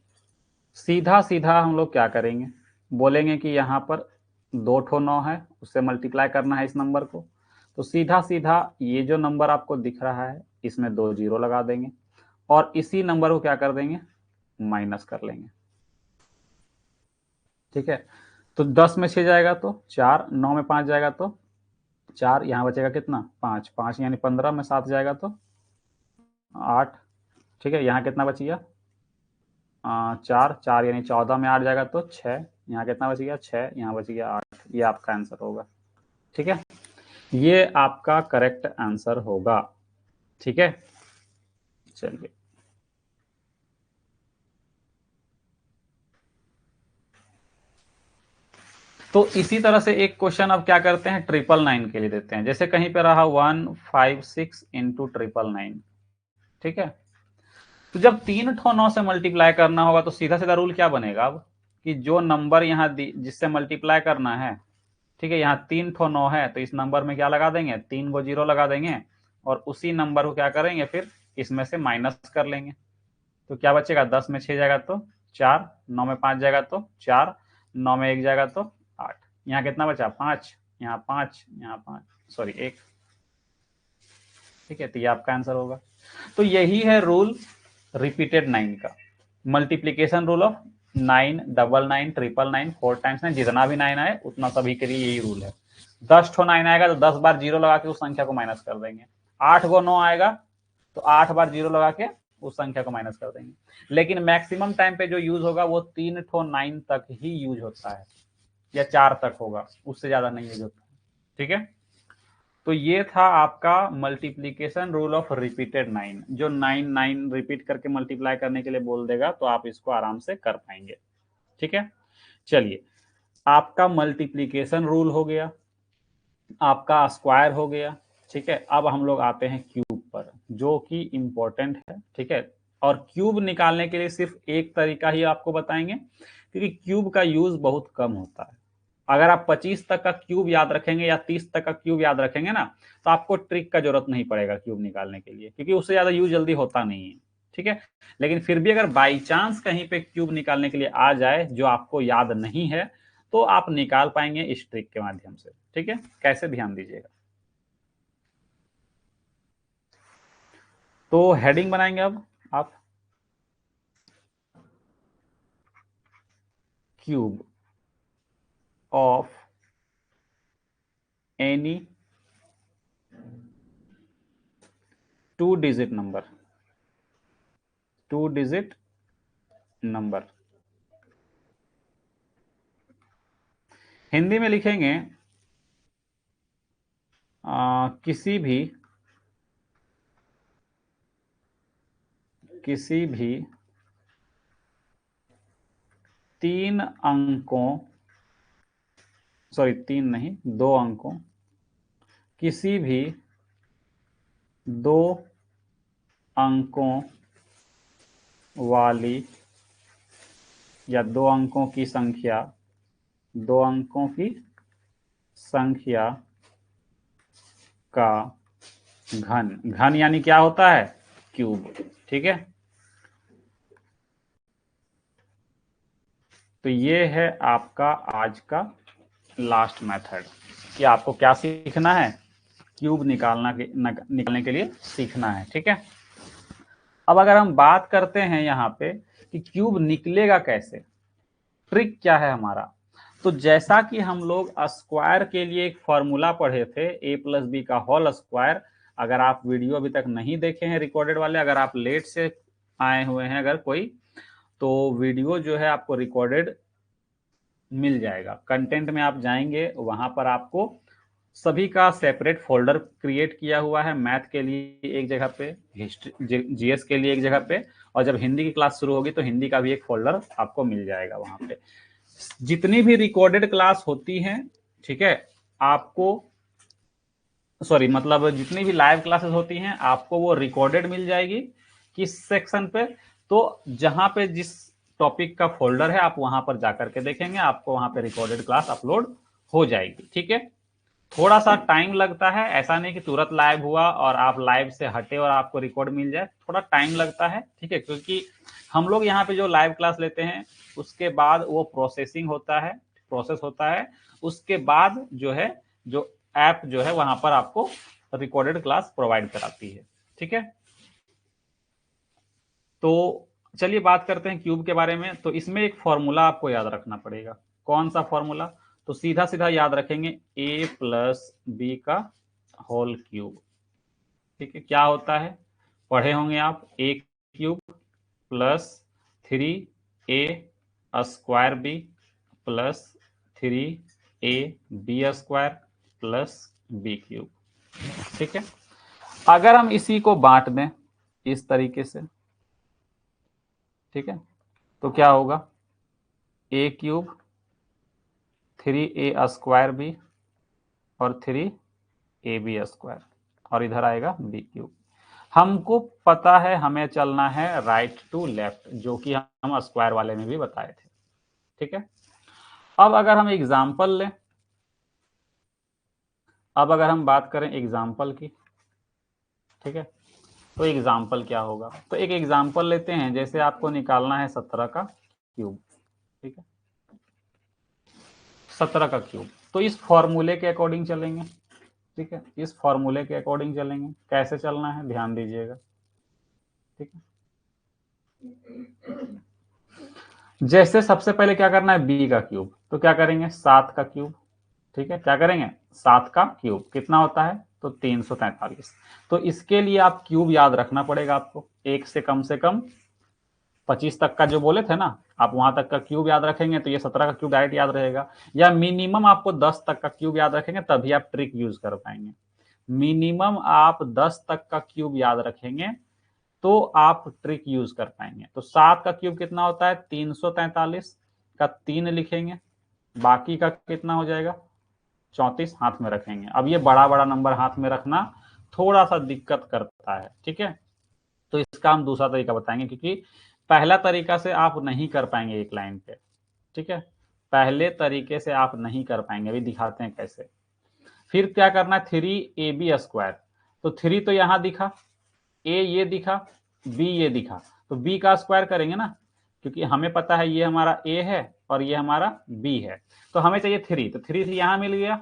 सीधा सीधा हम लोग क्या करेंगे, बोलेंगे कि यहाँ पर 2 ठो 9 है, उससे मल्टीप्लाई करना है इस नंबर को। तो सीधा सीधा ये जो नंबर आपको दिख रहा है इसमें 2 जीरो लगा देंगे और इसी नंबर को क्या कर देंगे, माइनस कर लेंगे। ठीक है, तो 10 में 6 जाएगा तो 4, 9 में 5 जाएगा तो 4, यहाँ बचेगा कितना 5, 5 यानी 15 में 7 जाएगा तो 8। ठीक है, यहाँ कितना बच गया 4, 4 यानी 14 में 8 जाएगा तो 6, यहाँ कितना बच गया 6, यहाँ बच गया 8। ये आपका आंसर होगा। ठीक है, ये आपका करेक्ट आंसर होगा। ठीक है, चलिए तो इसी तरह से एक क्वेश्चन अब क्या करते हैं 999 के लिए देते हैं। जैसे कहीं पे रहा 156 इंटू 999। ठीक है, तो जब 3 ठो 9 से मल्टीप्लाई करना होगा तो सीधा सीधा रूल क्या बनेगा अब कि जो नंबर यहाँ जिससे मल्टीप्लाई करना है, ठीक है, यहाँ 3 ठो 9 है तो इस नंबर में क्या लगा देंगे 3 गो 0 लगा देंगे और उसी नंबर को क्या करेंगे फिर इसमें से माइनस कर लेंगे। तो क्या बचेगा 10 में 6 जाएगा तो 4, 9 में 5 जाएगा तो 4, 9 में 1 जाएगा तो 8। यहाँ कितना बचा 5, यहाँ 5, यहाँ 5, सॉरी 1। ठीक है, तो ये आपका आंसर होगा। तो यही है रूल रिपीटेड 9 का, मल्टीप्लीकेशन रूल ऑफ 9, 99, 999, 4 टाइम्स 9, जितना भी 9 आए उतना सभी के लिए यही रूल है। 10 ठो 9 आएगा तो 10 बार जीरो लगा के उस संख्या को माइनस कर देंगे। 8 गो 9 आएगा तो 8 बार जीरो लगा के उस संख्या को माइनस कर देंगे। लेकिन मैक्सिमम टाइम पे जो यूज होगा वो 3 ठो 9 तक ही यूज होता है या 4 तक होगा, उससे ज्यादा नहीं यूज होता। ठीक है, तो ये था आपका मल्टीप्लीकेशन रूल ऑफ रिपीटेड 9। जो 9 9 रिपीट करके मल्टीप्लाई करने के लिए बोल देगा तो आप इसको आराम से कर पाएंगे। ठीक है, चलिए आपका मल्टीप्लीकेशन रूल हो गया, आपका स्क्वायर हो गया। ठीक है, अब हम लोग आते हैं क्यूब पर जो कि इंपॉर्टेंट है। ठीक है, और क्यूब निकालने के लिए सिर्फ एक तरीका ही आपको बताएंगे क्योंकि क्यूब का यूज बहुत कम होता है। अगर आप 25 तक का क्यूब याद रखेंगे या 30 तक का क्यूब याद रखेंगे ना तो आपको ट्रिक का जरूरत नहीं पड़ेगा क्यूब निकालने के लिए क्योंकि उससे ज्यादा यूज जल्दी होता नहीं है। ठीक है, लेकिन फिर भी अगर बाई चांस कहीं पे क्यूब निकालने के लिए आ जाए जो आपको याद नहीं है तो आप निकाल पाएंगे इस ट्रिक के माध्यम से। ठीक है, कैसे ध्यान दीजिएगा। तो हेडिंग बनाएंगे अब आप cube of any 2 digit number, 2 digit number. Hindi में लिखेंगे किसी भी 3 अंकों, सॉरी 3 नहीं 2 अंकों, किसी भी 2 अंकों वाली या 2 अंकों की संख्या, 2 अंकों की संख्या का घन, घन यानी क्या होता है क्यूब। ठीक है, तो ये है आपका आज का लास्ट मेथड कि आपको क्या सीखना है, क्यूब निकालने के लिए सीखना है। ठीक है, अब अगर हम बात करते हैं यहाँ पे कि क्यूब निकलेगा कैसे, ट्रिक क्या है हमारा, तो जैसा कि हम लोग स्क्वायर के लिए एक फॉर्मूला पढ़े थे a + b का होल स्क्वायर, अगर आप वीडियो अभी तक नहीं देखे हैं रिकॉर्डेड वाले, अगर आप लेट से आए हुए हैं अगर कोई, तो वीडियो जो है आपको रिकॉर्डेड मिल जाएगा। कंटेंट में आप जाएंगे, वहां पर आपको सभी का सेपरेट फोल्डर क्रिएट किया हुआ है। मैथ के लिए एक जगह पे, हिस्ट्री जीएस के लिए एक जगह पे, और जब हिंदी की क्लास शुरू होगी तो हिंदी का भी एक फोल्डर आपको मिल जाएगा वहां पे। जितनी भी रिकॉर्डेड क्लास होती हैं, ठीक है, आपको सॉरी मतलब जितनी भी लाइव क्लासेस होती हैं आपको वो रिकॉर्डेड मिल जाएगी। किस सेक्शन पे? तो जहां पे जिस टॉपिक का फोल्डर है आप वहां पर जाकर के देखेंगे, आपको वहां पे रिकॉर्डेड क्लास अपलोड हो जाएगी। ठीक है, थोड़ा सा टाइम लगता है, ऐसा नहीं कि तुरंत लाइव हुआ और आप लाइव से हटे और आपको रिकॉर्ड मिल जाए, थोड़ा टाइम लगता है। ठीक है, क्योंकि हम लोग यहाँ पे जो लाइव क्लास लेते हैं उसके बाद वो प्रोसेसिंग होता है, प्रोसेस होता है, उसके बाद जो है जो ऐप जो है वहां पर आपको रिकॉर्डेड क्लास प्रोवाइड कराती है। ठीक है, तो चलिए बात करते हैं क्यूब के बारे में। तो इसमें एक फॉर्मूला आपको याद रखना पड़ेगा। कौन सा फॉर्मूला? तो सीधा सीधा याद रखेंगे, a प्लस बी का होल क्यूब। ठीक है, क्या होता है? पढ़े होंगे आप, a cube plus 3a square B plus 3ab square plus B cube. ठीक है, अगर हम इसी को बांट दें इस तरीके से, ठीक है, तो क्या होगा? a cube 3a square B और 3ab स्क्वायर, और इधर आएगा बी क्यूब। हमको पता है हमें चलना है राइट टू लेफ्ट, जो कि हम स्क्वायर वाले में भी बताए थे। ठीक है, अब अगर हम एग्जाम्पल लें, अब अगर हम बात करें एग्जाम्पल की, ठीक है, तो एग्जाम्पल क्या होगा? तो एक एग्जाम्पल लेते हैं, जैसे आपको निकालना है 17 का क्यूब। ठीक है, 17 का क्यूब, तो इस फॉर्मूले के अकॉर्डिंग चलेंगे। ठीक है, इस फॉर्मूले के अकॉर्डिंग चलेंगे। कैसे चलना है ध्यान दीजिएगा। ठीक है, जैसे सबसे पहले क्या करना है, बी का क्यूब, तो क्या करेंगे 7 का क्यूब। ठीक है, क्या करेंगे 7 का क्यूब, कितना होता है? तो 343। तो इसके लिए आप क्यूब याद रखना पड़ेगा आपको, एक से कम 25 तक का जो बोले थे ना, आप वहां तक का क्यूब याद रखेंगे तो ये 17 का क्यूब डायरेक्ट याद रहेगा। या मिनिमम आपको 10 तक का क्यूब याद रखेंगे तभी आप ट्रिक यूज कर पाएंगे। मिनिमम आप 10 तक का क्यूब याद रखेंगे तो आप ट्रिक यूज कर पाएंगे। तो 7 का क्यूब कितना होता है? 343 का 3 लिखेंगे, बाकी का कितना हो जाएगा? 34 हाथ में रखेंगे। अब ये बड़ा बड़ा नंबर हाथ में रखना थोड़ा सा दिक्कत करता है। ठीक है, तो इसका हम दूसरा तरीका बताएंगे, क्योंकि पहला तरीका से आप नहीं कर पाएंगे एक लाइन पे। ठीक है, पहले तरीके से आप नहीं कर पाएंगे, अभी दिखाते हैं कैसे। फिर क्या करना है, 3ab स्क्वायर, तो 3 तो यहां दिखा, a ये दिखा, b ये दिखा, तो b का स्क्वायर करेंगे ना, क्योंकि हमें पता है ये हमारा a है और ये हमारा b है, तो हमें चाहिए 3, तो 3 यहां मिल गया।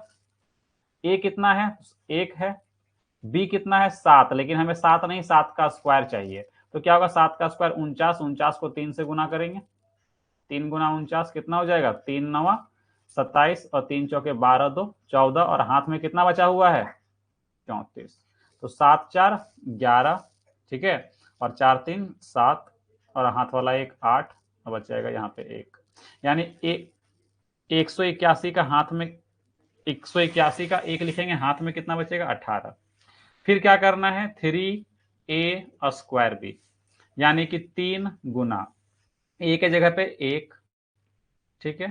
a कितना है? 1 है। b कितना है? 7, लेकिन हमें 7 नहीं 7 का स्क्वायर चाहिए, तो क्या होगा 7 का स्क्वायर 49, 49 को 3 से गुना करेंगे, 3 गुना 49 कितना हो जाएगा? 3 9 27 और 3 चौके 12 2 14, और हाथ में कितना बचा हुआ है? 34। तो 7 4 11, ठीक है, और 4 3 7, और हाथ वाला एक 8, और बच जाएगा यहाँ पे 1, यानी 181 का हाथ में, 181 का 1 लिखेंगे, हाथ में कितना बचेगा? 18। फिर क्या करना है, 3a स्क्वायर बी, यानी कि 3 गुना a के जगह पे 1, ठीक है,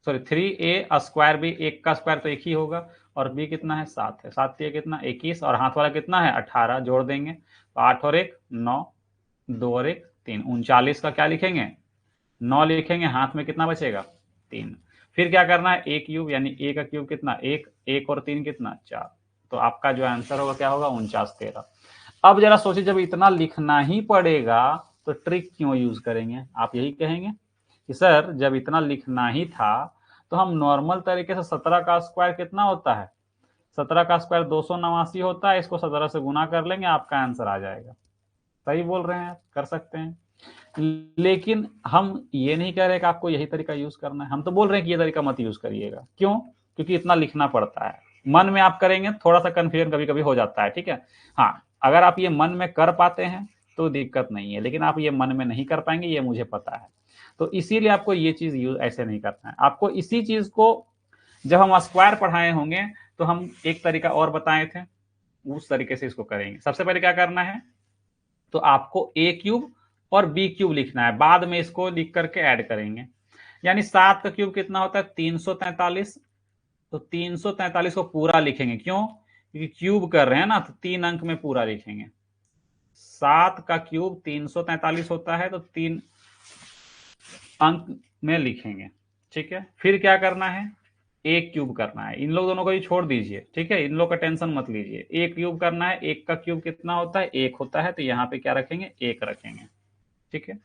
सॉरी 3a स्क्वायर बी, 1 का स्क्वायर तो 1 ही होगा, और b कितना है? 7 है, 7 ये कितना? 21, और हाथ वाला कितना है? 18, जोड़ देंगे तो 8 और 1 9, 2 और 1 3, 39 का क्या लिखेंगे? 9 लिखेंगे, हाथ में कितना बचेगा? 3। फिर क्या करना है, a क्यूब, यानी a का क्यूब कितना? 1, 1 और 3 कितना? 4। तो आपका जो आंसर होगा क्या होगा? 49 13। अब जरा सोचिए, जब इतना लिखना ही पड़ेगा तो ट्रिक क्यों यूज करेंगे? आप यही कहेंगे कि सर जब इतना लिखना ही था तो हम नॉर्मल तरीके से 17 का स्क्वायर कितना होता है? 17 का स्क्वायर 289 होता है, इसको 17 से गुना कर लेंगे, आपका आंसर आ जाएगा। सही बोल रहे हैं, कर सकते हैं। लेकिन हम ये नहीं कह रहे कि आपको यही तरीका यूज करना है, हम तो बोल रहे हैं कि ये तरीका मत यूज करिएगा। क्यों? क्योंकि इतना लिखना पड़ता है। मन में आप करेंगे थोड़ा सा कंफ्यूजन कभी कभी हो जाता है, ठीक है। हाँ, अगर आप ये मन में कर पाते हैं तो दिक्कत नहीं है, लेकिन आप ये मन में नहीं कर पाएंगे, ये मुझे पता है। तो इसीलिए आपको ये चीज यूज ऐसे नहीं करना है। आपको इसी चीज को जब हम स्क्वायर पढ़ाए होंगे तो हम एक तरीका और बताए थे, उस तरीके से इसको करेंगे। सबसे पहले क्या करना है, तो आपको ए क्यूब और बी क्यूब लिखना है, बाद में इसको लिख करके ऐड करेंगे। यानी 7 का क्यूब कितना होता है, 343। तो 343 को पूरा लिखेंगे, क्यों, क्योंकि क्यूब कर रहे हैं ना, तो 3 अंक में पूरा लिखेंगे। 7 का क्यूब 343 होता है, तो 3 अंक में लिखेंगे, ठीक है। फिर क्या करना है, एक क्यूब करना है। इन लोग दोनों को ही छोड़ दीजिए, ठीक है, इन लोग का टेंशन मत लीजिए। एक क्यूब करना है, एक का क्यूब कितना होता है, एक होता है, तो यहाँ पे क्या रखेंगे, एक रखेंगे, ठीक है।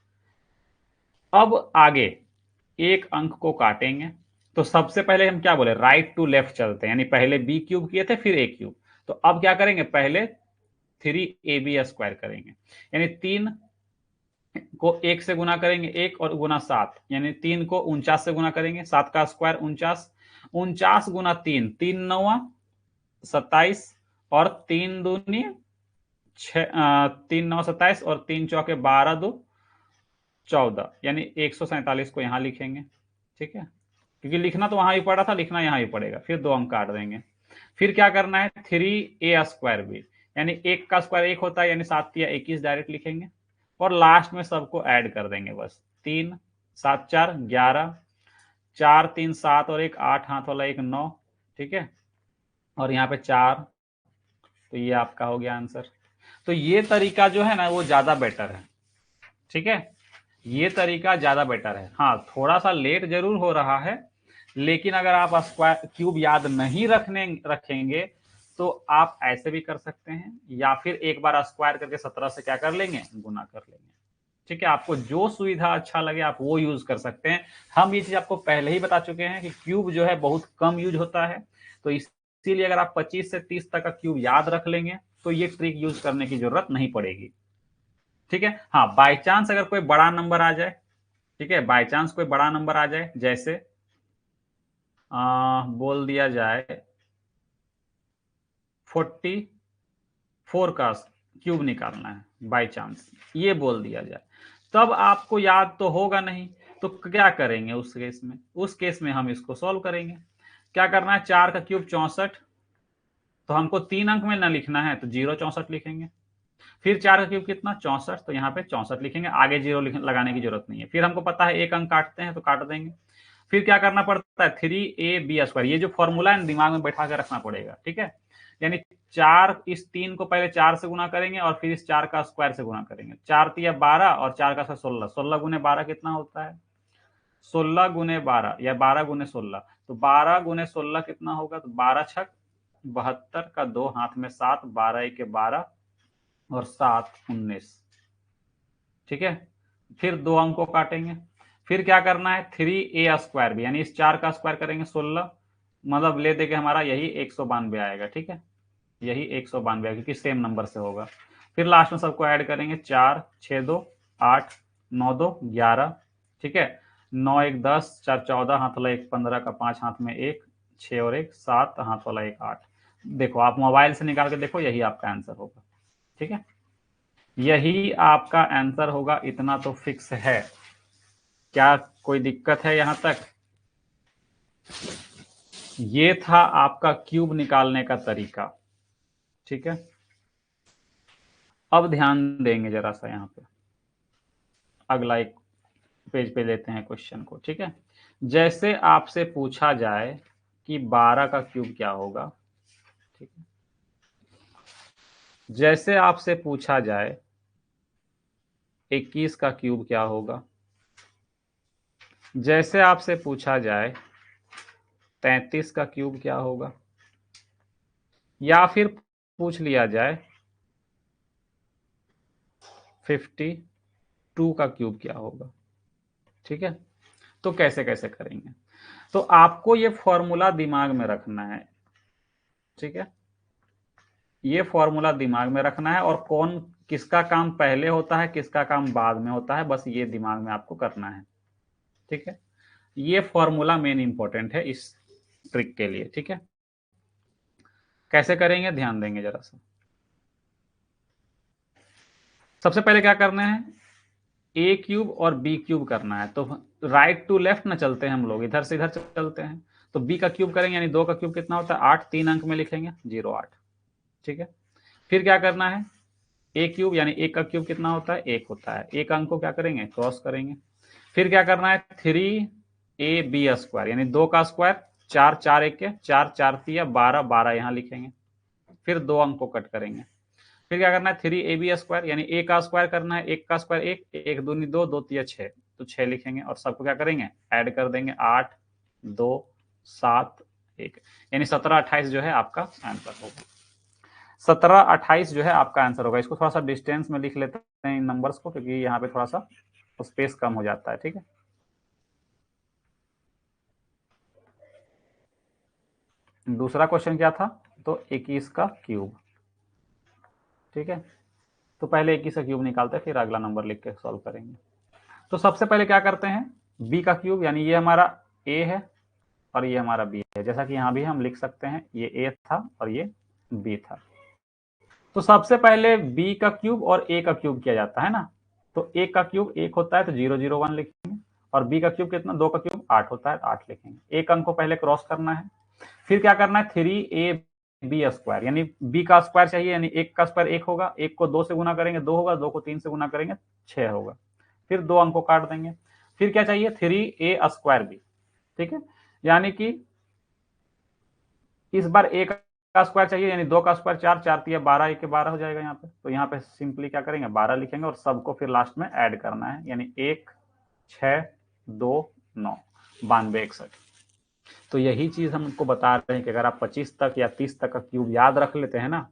अब आगे एक अंक को काटेंगे, तो सबसे पहले हम क्या बोले, राइट टू लेफ्ट चलते हैं, यानी पहले बी क्यूब किए थे फिर ए क्यूब। तो अब क्या करेंगे, पहले 3ab² करेंगे, यानी 3 को 1 से गुना करेंगे, 1 और गुना 7, यानी 3 को 49 से गुना करेंगे, 7 का स्क्वायर 49, 49 गुना 3, 3 9 27, और 3 दूनी 3 9 27, और 3 चौके 12 2 14, यानी 147 को यहां लिखेंगे, ठीक है। क्योंकि लिखना तो वहां ही पड़ा था, लिखना यहां ही पड़ेगा। फिर 2 अंक काट देंगे। फिर क्या करना है, 3a² यानी 1 का स्क्वायर 1 होता है, यानी 7 या 21 डायरेक्ट लिखेंगे, और लास्ट में सबको ऐड कर देंगे बस। 3 7 4 11, 4 3 7 और 1 8, हाथ वाला 1 9, ठीक है, और यहाँ पे 4। तो ये आपका हो गया आंसर। तो ये तरीका जो है ना वो ज्यादा बेटर है, ठीक है, ये तरीका ज्यादा बेटर है। हाँ, थोड़ा सा लेट जरूर हो रहा है, लेकिन अगर आप स्क्वायर क्यूब याद नहीं रखेंगे तो आप ऐसे भी कर सकते हैं, या फिर एक बार स्क्वायर करके 17 से क्या कर लेंगे, गुना कर लेंगे, ठीक है। आपको जो सुविधा अच्छा लगे आप वो यूज कर सकते हैं। हम ये चीज आपको पहले ही बता चुके हैं कि क्यूब जो है बहुत कम यूज होता है, तो इसीलिए अगर आप 25 से 30 तक का क्यूब याद रख लेंगे तो ये ट्रिक यूज करने की जरूरत नहीं पड़ेगी, ठीक है। हाँ, बाई चांस अगर कोई बड़ा नंबर आ जाए, ठीक है, बाई चांस कोई बड़ा नंबर आ जाए, जैसे बोल दिया जाए 44 का क्यूब निकालना है, बाई चांस ये बोल दिया जाए, तब आपको याद तो होगा नहीं, तो क्या करेंगे उस केस में, उस केस में हम इसको सॉल्व करेंगे। क्या करना है, 4 का क्यूब 64, तो हमको 3 अंक में ना लिखना है, तो 0 64 लिखेंगे। फिर 4 का क्यूब कितना, 64, तो यहाँ पे 64 लिखेंगे, आगे 0 लगाने की जरूरत नहीं है। फिर हमको पता है एक अंक काटते हैं तो काट देंगे। फिर क्या करना पड़ता है, 3ab², ये जो फॉर्मूला है दिमाग में बैठा कर रखना पड़ेगा, ठीक है। यानी 4, इस 3 को पहले 4 से गुना करेंगे और फिर इस 4 का स्क्वायर से गुना करेंगे। 4 तिया 12 और 4 का 16, 16 गुने 12 कितना होता है, 16 गुने 12 या 12 गुने 16, तो 12 गुने 16 कितना होगा, तो 12 छक 72 का 2, हाथ में 7, 12 के 12 और 7 19, ठीक है। फिर 2 अंक को काटेंगे। फिर क्या करना है, 3a² भी, यानी इस 4 का स्क्वायर करेंगे 16, मतलब ले देके हमारा यही 192 आएगा, ठीक है, यही 192 क्योंकि सेम नंबर से होगा। फिर लास्ट में सबको ऐड करेंगे, 4 6 2 8 9 2 11, ठीक है, 9 1 10, 4 14, हाथ वाला 1 15 का 5, हाथ में 1 6 और 1 7, हाथ वाला 1 8। देखो आप मोबाइल से निकाल के देखो, यही आपका आंसर होगा, ठीक है, यही आपका आंसर होगा, इतना तो फिक्स है। क्या कोई दिक्कत है यहां तक? ये था आपका क्यूब निकालने का तरीका, ठीक है। अब ध्यान देंगे जरा सा यहाँ पे, अगला एक पेज पे लेते हैं क्वेश्चन को, ठीक है। जैसे आपसे पूछा जाए कि 12 का क्यूब क्या होगा, ठीक है, जैसे आपसे पूछा जाए 21 का क्यूब क्या होगा, जैसे आपसे पूछा जाए 33 का क्यूब क्या होगा, या फिर पूछ लिया जाए 52 का क्यूब क्या होगा, ठीक है। तो कैसे कैसे करेंगे, तो आपको ये फॉर्मूला दिमाग में रखना है, ठीक है, ये फॉर्मूला दिमाग में रखना है, और कौन किसका काम पहले होता है किसका काम बाद में होता है, बस ये दिमाग में आपको करना है, ठीक है। ये फॉर्मूला मेन इंपॉर्टेंट है इस ट्रिक के लिए, ठीक है। कैसे करेंगे ध्यान देंगे जरा सा। सबसे पहले क्या करना है, ए क्यूब और बी क्यूब करना है। तो राइट टू लेफ्ट ना चलते हैं हम लोग, इधर से इधर चलते हैं। तो बी का क्यूब करेंगे यानी 2 का क्यूब कितना होता है 8, 3 अंक में लिखेंगे 08, ठीक है। फिर क्या करना है, ए क्यूब यानी 1 का क्यूब कितना होता है 1 होता है, एक अंक को क्या करेंगे क्रॉस करेंगे। फिर क्या करना है 3ab² यानी 2 का स्क्वायर, 4 4 1 के 4 4 तिया 12 12 यहाँ लिखेंगे। फिर 2 अंक को कट करेंगे। फिर क्या करना है 3ab² यानी ए का स्क्वायर करना है, 1 का स्क्वायर 1, 1 दूनी 2, 2 तिया 6, तो 6 लिखेंगे और सबको क्या करेंगे ऐड कर देंगे 8 2 7 1 यानी 17 28 जो है आपका आंसर होगा। 17 28 जो है आपका आंसर होगा। इसको थोड़ा सा डिस्टेंस में लिख लेते हैं इन नंबर्स को, क्योंकि यहाँ पे थोड़ा सा स्पेस कम हो जाता है, ठीक है। दूसरा क्वेश्चन क्या था, तो 21 का क्यूब, ठीक है। तो पहले 21 का क्यूब निकालते हैं, फिर अगला नंबर लिख के सॉल्व करेंगे। तो सबसे पहले क्या करते हैं, बी का क्यूब यानी ये हमारा ए है और ये हमारा बी है। जैसा कि यहाँ भी हम लिख सकते हैं, ये ए था और ये बी था। तो सबसे पहले बी का क्यूब और ए का क्यूब किया जाता है ना। तो ए का क्यूब 1 होता है तो 001 लिखेंगे, और बी का क्यूब कितना 2 का क्यूब 8 होता है तो 8 लिखेंगे। एक अंक को पहले क्रॉस करना है। फिर क्या करना है 3ab² यानी बी का स्क्वायर चाहिए, यानी 1 का स्क्वायर 1 होगा, 1 को 2 से गुना करेंगे 2 होगा, 2 को 3 से गुना करेंगे 6 होगा। फिर 2 अंक को काट देंगे। फिर क्या चाहिए 3a²b, ठीक है। यानी कि इस बार ए का स्क्वायर चाहिए, यानी 2 का स्क्वायर 4 4 तिया 12, 1 के 12 हो जाएगा यहाँ पे। तो यहाँ पे सिंपली क्या करेंगे 12 लिखेंगे और सबको फिर लास्ट में ऐड करना है, यानी 1 6 2 9 92 61। तो यही चीज हमको बता रहे हैं कि अगर आप 25 तक या 30 तक का क्यूब याद रख लेते हैं ना,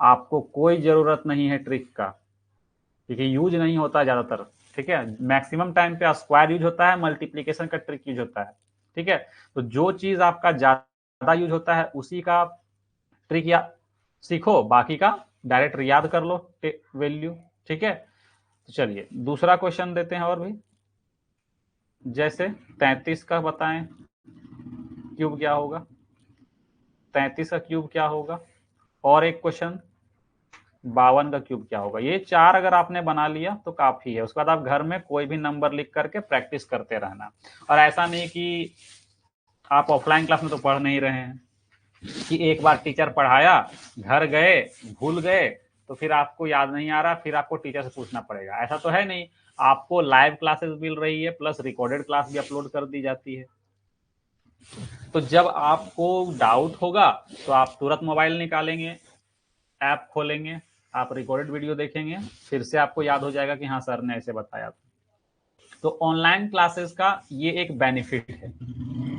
आपको कोई जरूरत नहीं है ट्रिक का, क्योंकि यूज नहीं होता ज्यादातर, ठीक है। मैक्सिमम टाइम पे स्क्वायर यूज होता है, मल्टीप्लीकेशन का ट्रिक यूज होता है, ठीक है। तो जो चीज आपका ज्यादा यूज होता है उसी का ट्रिक या सीखो, बाकी का डायरेक्ट याद कर लो वैल्यू, ठीक है। तो चलिए दूसरा क्वेश्चन देते हैं और भी। जैसे 33 का बताएं क्यूब क्या होगा, 33 का क्यूब क्या होगा, और एक क्वेश्चन 52 का क्यूब क्या होगा। ये 4 अगर आपने बना लिया तो काफी है। उसके बाद आप घर में कोई भी नंबर लिख करके प्रैक्टिस करते रहना। और ऐसा नहीं कि आप ऑफलाइन क्लास में तो पढ़ नहीं रहे हैं कि एक बार टीचर पढ़ाया, घर गए भूल गए, तो फिर आपको याद नहीं आ रहा, फिर आपको टीचर से पूछना पड़ेगा। ऐसा तो है नहीं, आपको लाइव क्लासेस मिल रही है, प्लस रिकॉर्डेड क्लास भी अपलोड कर दी जाती है। तो जब आपको डाउट होगा तो आप तुरंत मोबाइल निकालेंगे, ऐप खोलेंगे, आप रिकॉर्डेड वीडियो देखेंगे, फिर से आपको याद हो जाएगा कि हाँ सर ने ऐसे बताया। तो ऑनलाइन क्लासेस का ये एक बेनिफिट है,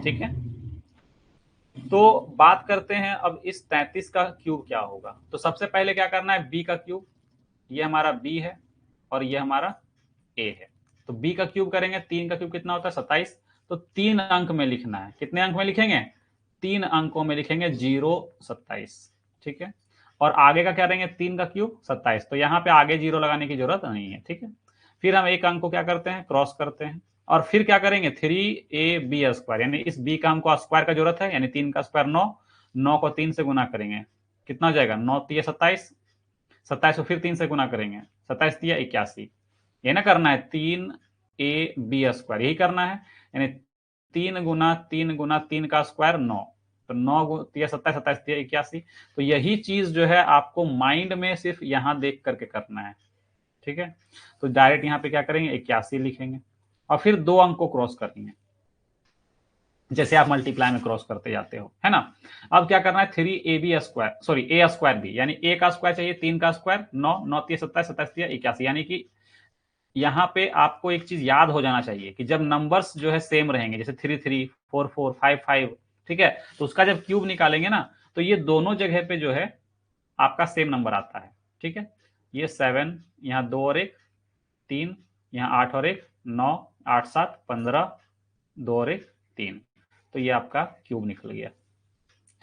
ठीक है। तो बात करते हैं अब इस 33 का क्यूब क्या होगा। तो सबसे पहले क्या करना है, बी का क्यूब, ये हमारा बी है और ये हमारा ए है। तो बी का क्यूब करेंगे, 3 का क्यूब कितना होता है 27। तो 3 अंक में लिखना है, कितने अंक में लिखेंगे 3 अंकों में लिखेंगे 027, ठीक है। और आगे का क्या करेंगे 3 का क्यूब 27, तो यहाँ पे आगे 0 लगाने की जरूरत नहीं है, ठीक है। फिर हम एक अंक को क्या करते हैं क्रॉस करते हैं, और फिर क्या करेंगे 3ab² यानी इस बी का हमको स्क्वायर का जरूरत है, यानी 3 का स्क्वायर 9, 9 को 3 से गुना करेंगे, कितना हो जाएगा 9 तिया 27, 27 को फिर 3 से गुना करेंगे 27 तिया 81। ये ना करना है 3ab², यही करना है, यानी 3 का स्क्वायर 9, तो 9 तिया 27, 27 तिया 81। तो यही चीज जो है आपको माइंड में सिर्फ यहाँ देख करके करना है, ठीक है। तो डायरेक्ट यहाँ पे क्या करेंगे 81 लिखेंगे और फिर 2 अंक को क्रॉस करेंगे, जैसे आप मल्टीप्लाई में क्रॉस करते जाते हो, है ना। अब क्या करना है 3ab², सॉरी a²b, यानी a का स्क्वायर चाहिए, 3 का स्क्वायर 9, 9 तिया 27, 27 तिया 81, यानी कि यहाँ पे आपको एक चीज याद हो जाना चाहिए कि जब नंबर्स जो है सेम रहेंगे, जैसे 3 3 4 4 5 5, ठीक है, तो उसका जब क्यूब निकालेंगे ना, तो ये दोनों जगह पे जो है आपका सेम नंबर आता है, ठीक है। ये 7, यहाँ 2 और 1 3, यहाँ 8 और 1 9, 8 7 15, 2 और 1 3, तो ये आपका क्यूब निकल गया,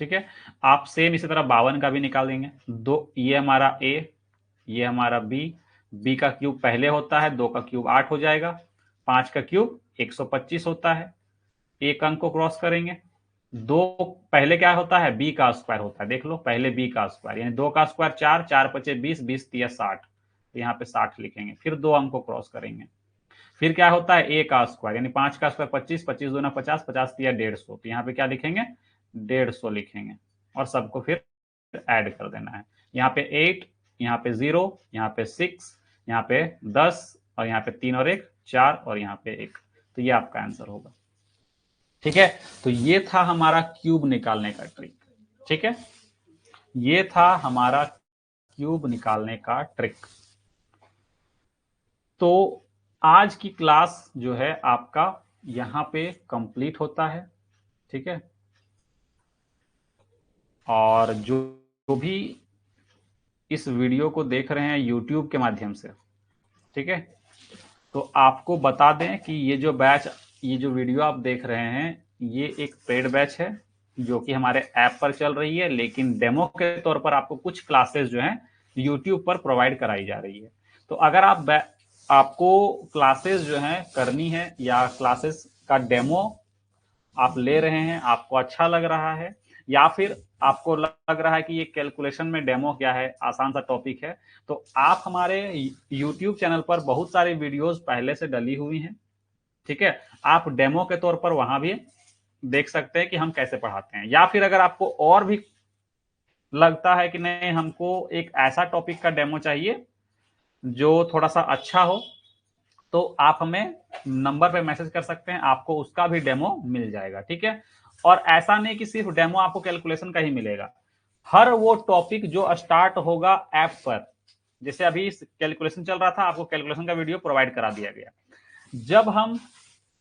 ठीक है। आप सेम इसी तरह 52 का भी निकालेंगे। दो, ये हमारा ए, ये हमारा बी का क्यूब पहले होता है, 2 का क्यूब 8 हो जाएगा, 5 का क्यूब 125 होता है। एक अंक को क्रॉस करेंगे, दो पहले क्या होता है, बी का स्क्वायर होता है, देख लो पहले बी का स्क्वायर, यानी 2 का स्क्वायर 4, 4 पचे 20, 20 तिया 60, तो यहाँ पे 60 लिखेंगे, फिर 2 अंक को क्रॉस करेंगे। फिर क्या होता है, ए का स्क्वायर, यानी 5 का स्क्वायर 25, 25 दूना 50, 50 तिया 150, तो यहाँ पे क्या लिखेंगे, 150 लिखेंगे, और सबको फिर ऐड कर देना है। यहाँ पे 8, यहाँ पे 0, यहाँ पे 6, यहाँ पे 10, और यहाँ पे 3 और 1 4, और यहाँ पे 1, तो ये आपका आंसर होगा। ठीक है, तो ये था हमारा क्यूब निकालने का ट्रिक। ठीक है, ये था हमारा क्यूब निकालने का ट्रिक। तो आज की क्लास जो है आपका यहां पे कंप्लीट होता है। ठीक है, और जो भी इस वीडियो को देख रहे हैं यूट्यूब के माध्यम से, ठीक है, तो आपको बता दें कि ये जो वीडियो आप देख रहे हैं, ये एक पेड बैच है जो कि हमारे ऐप पर चल रही है, लेकिन डेमो के तौर पर आपको कुछ क्लासेस जो हैं यूट्यूब पर प्रोवाइड कराई जा रही है। तो अगर आपको क्लासेस जो हैं करनी है, या क्लासेस का डेमो आप ले रहे हैं, आपको अच्छा लग रहा है, या फिर आपको लग रहा है कि ये कैलकुलेशन में डेमो क्या है, आसान सा टॉपिक है, तो आप हमारे YouTube चैनल पर बहुत सारी वीडियोस पहले से डली हुई हैं। ठीक है, आप डेमो के तौर पर वहां भी देख सकते हैं कि हम कैसे पढ़ाते हैं, या फिर अगर आपको और भी लगता है कि नहीं, हमको एक ऐसा टॉपिक का डेमो चाहिए जो थोड़ा सा अच्छा हो, तो आप हमें नंबर पे मैसेज कर सकते हैं, आपको उसका भी डेमो मिल जाएगा। ठीक है, और ऐसा नहीं कि सिर्फ डेमो आपको कैलकुलेशन का ही मिलेगा, हर वो टॉपिक जो स्टार्ट होगा ऐप पर, जैसे अभी कैलकुलेशन चल रहा था, आपको कैलकुलेशन का वीडियो प्रोवाइड करा दिया गया। जब हम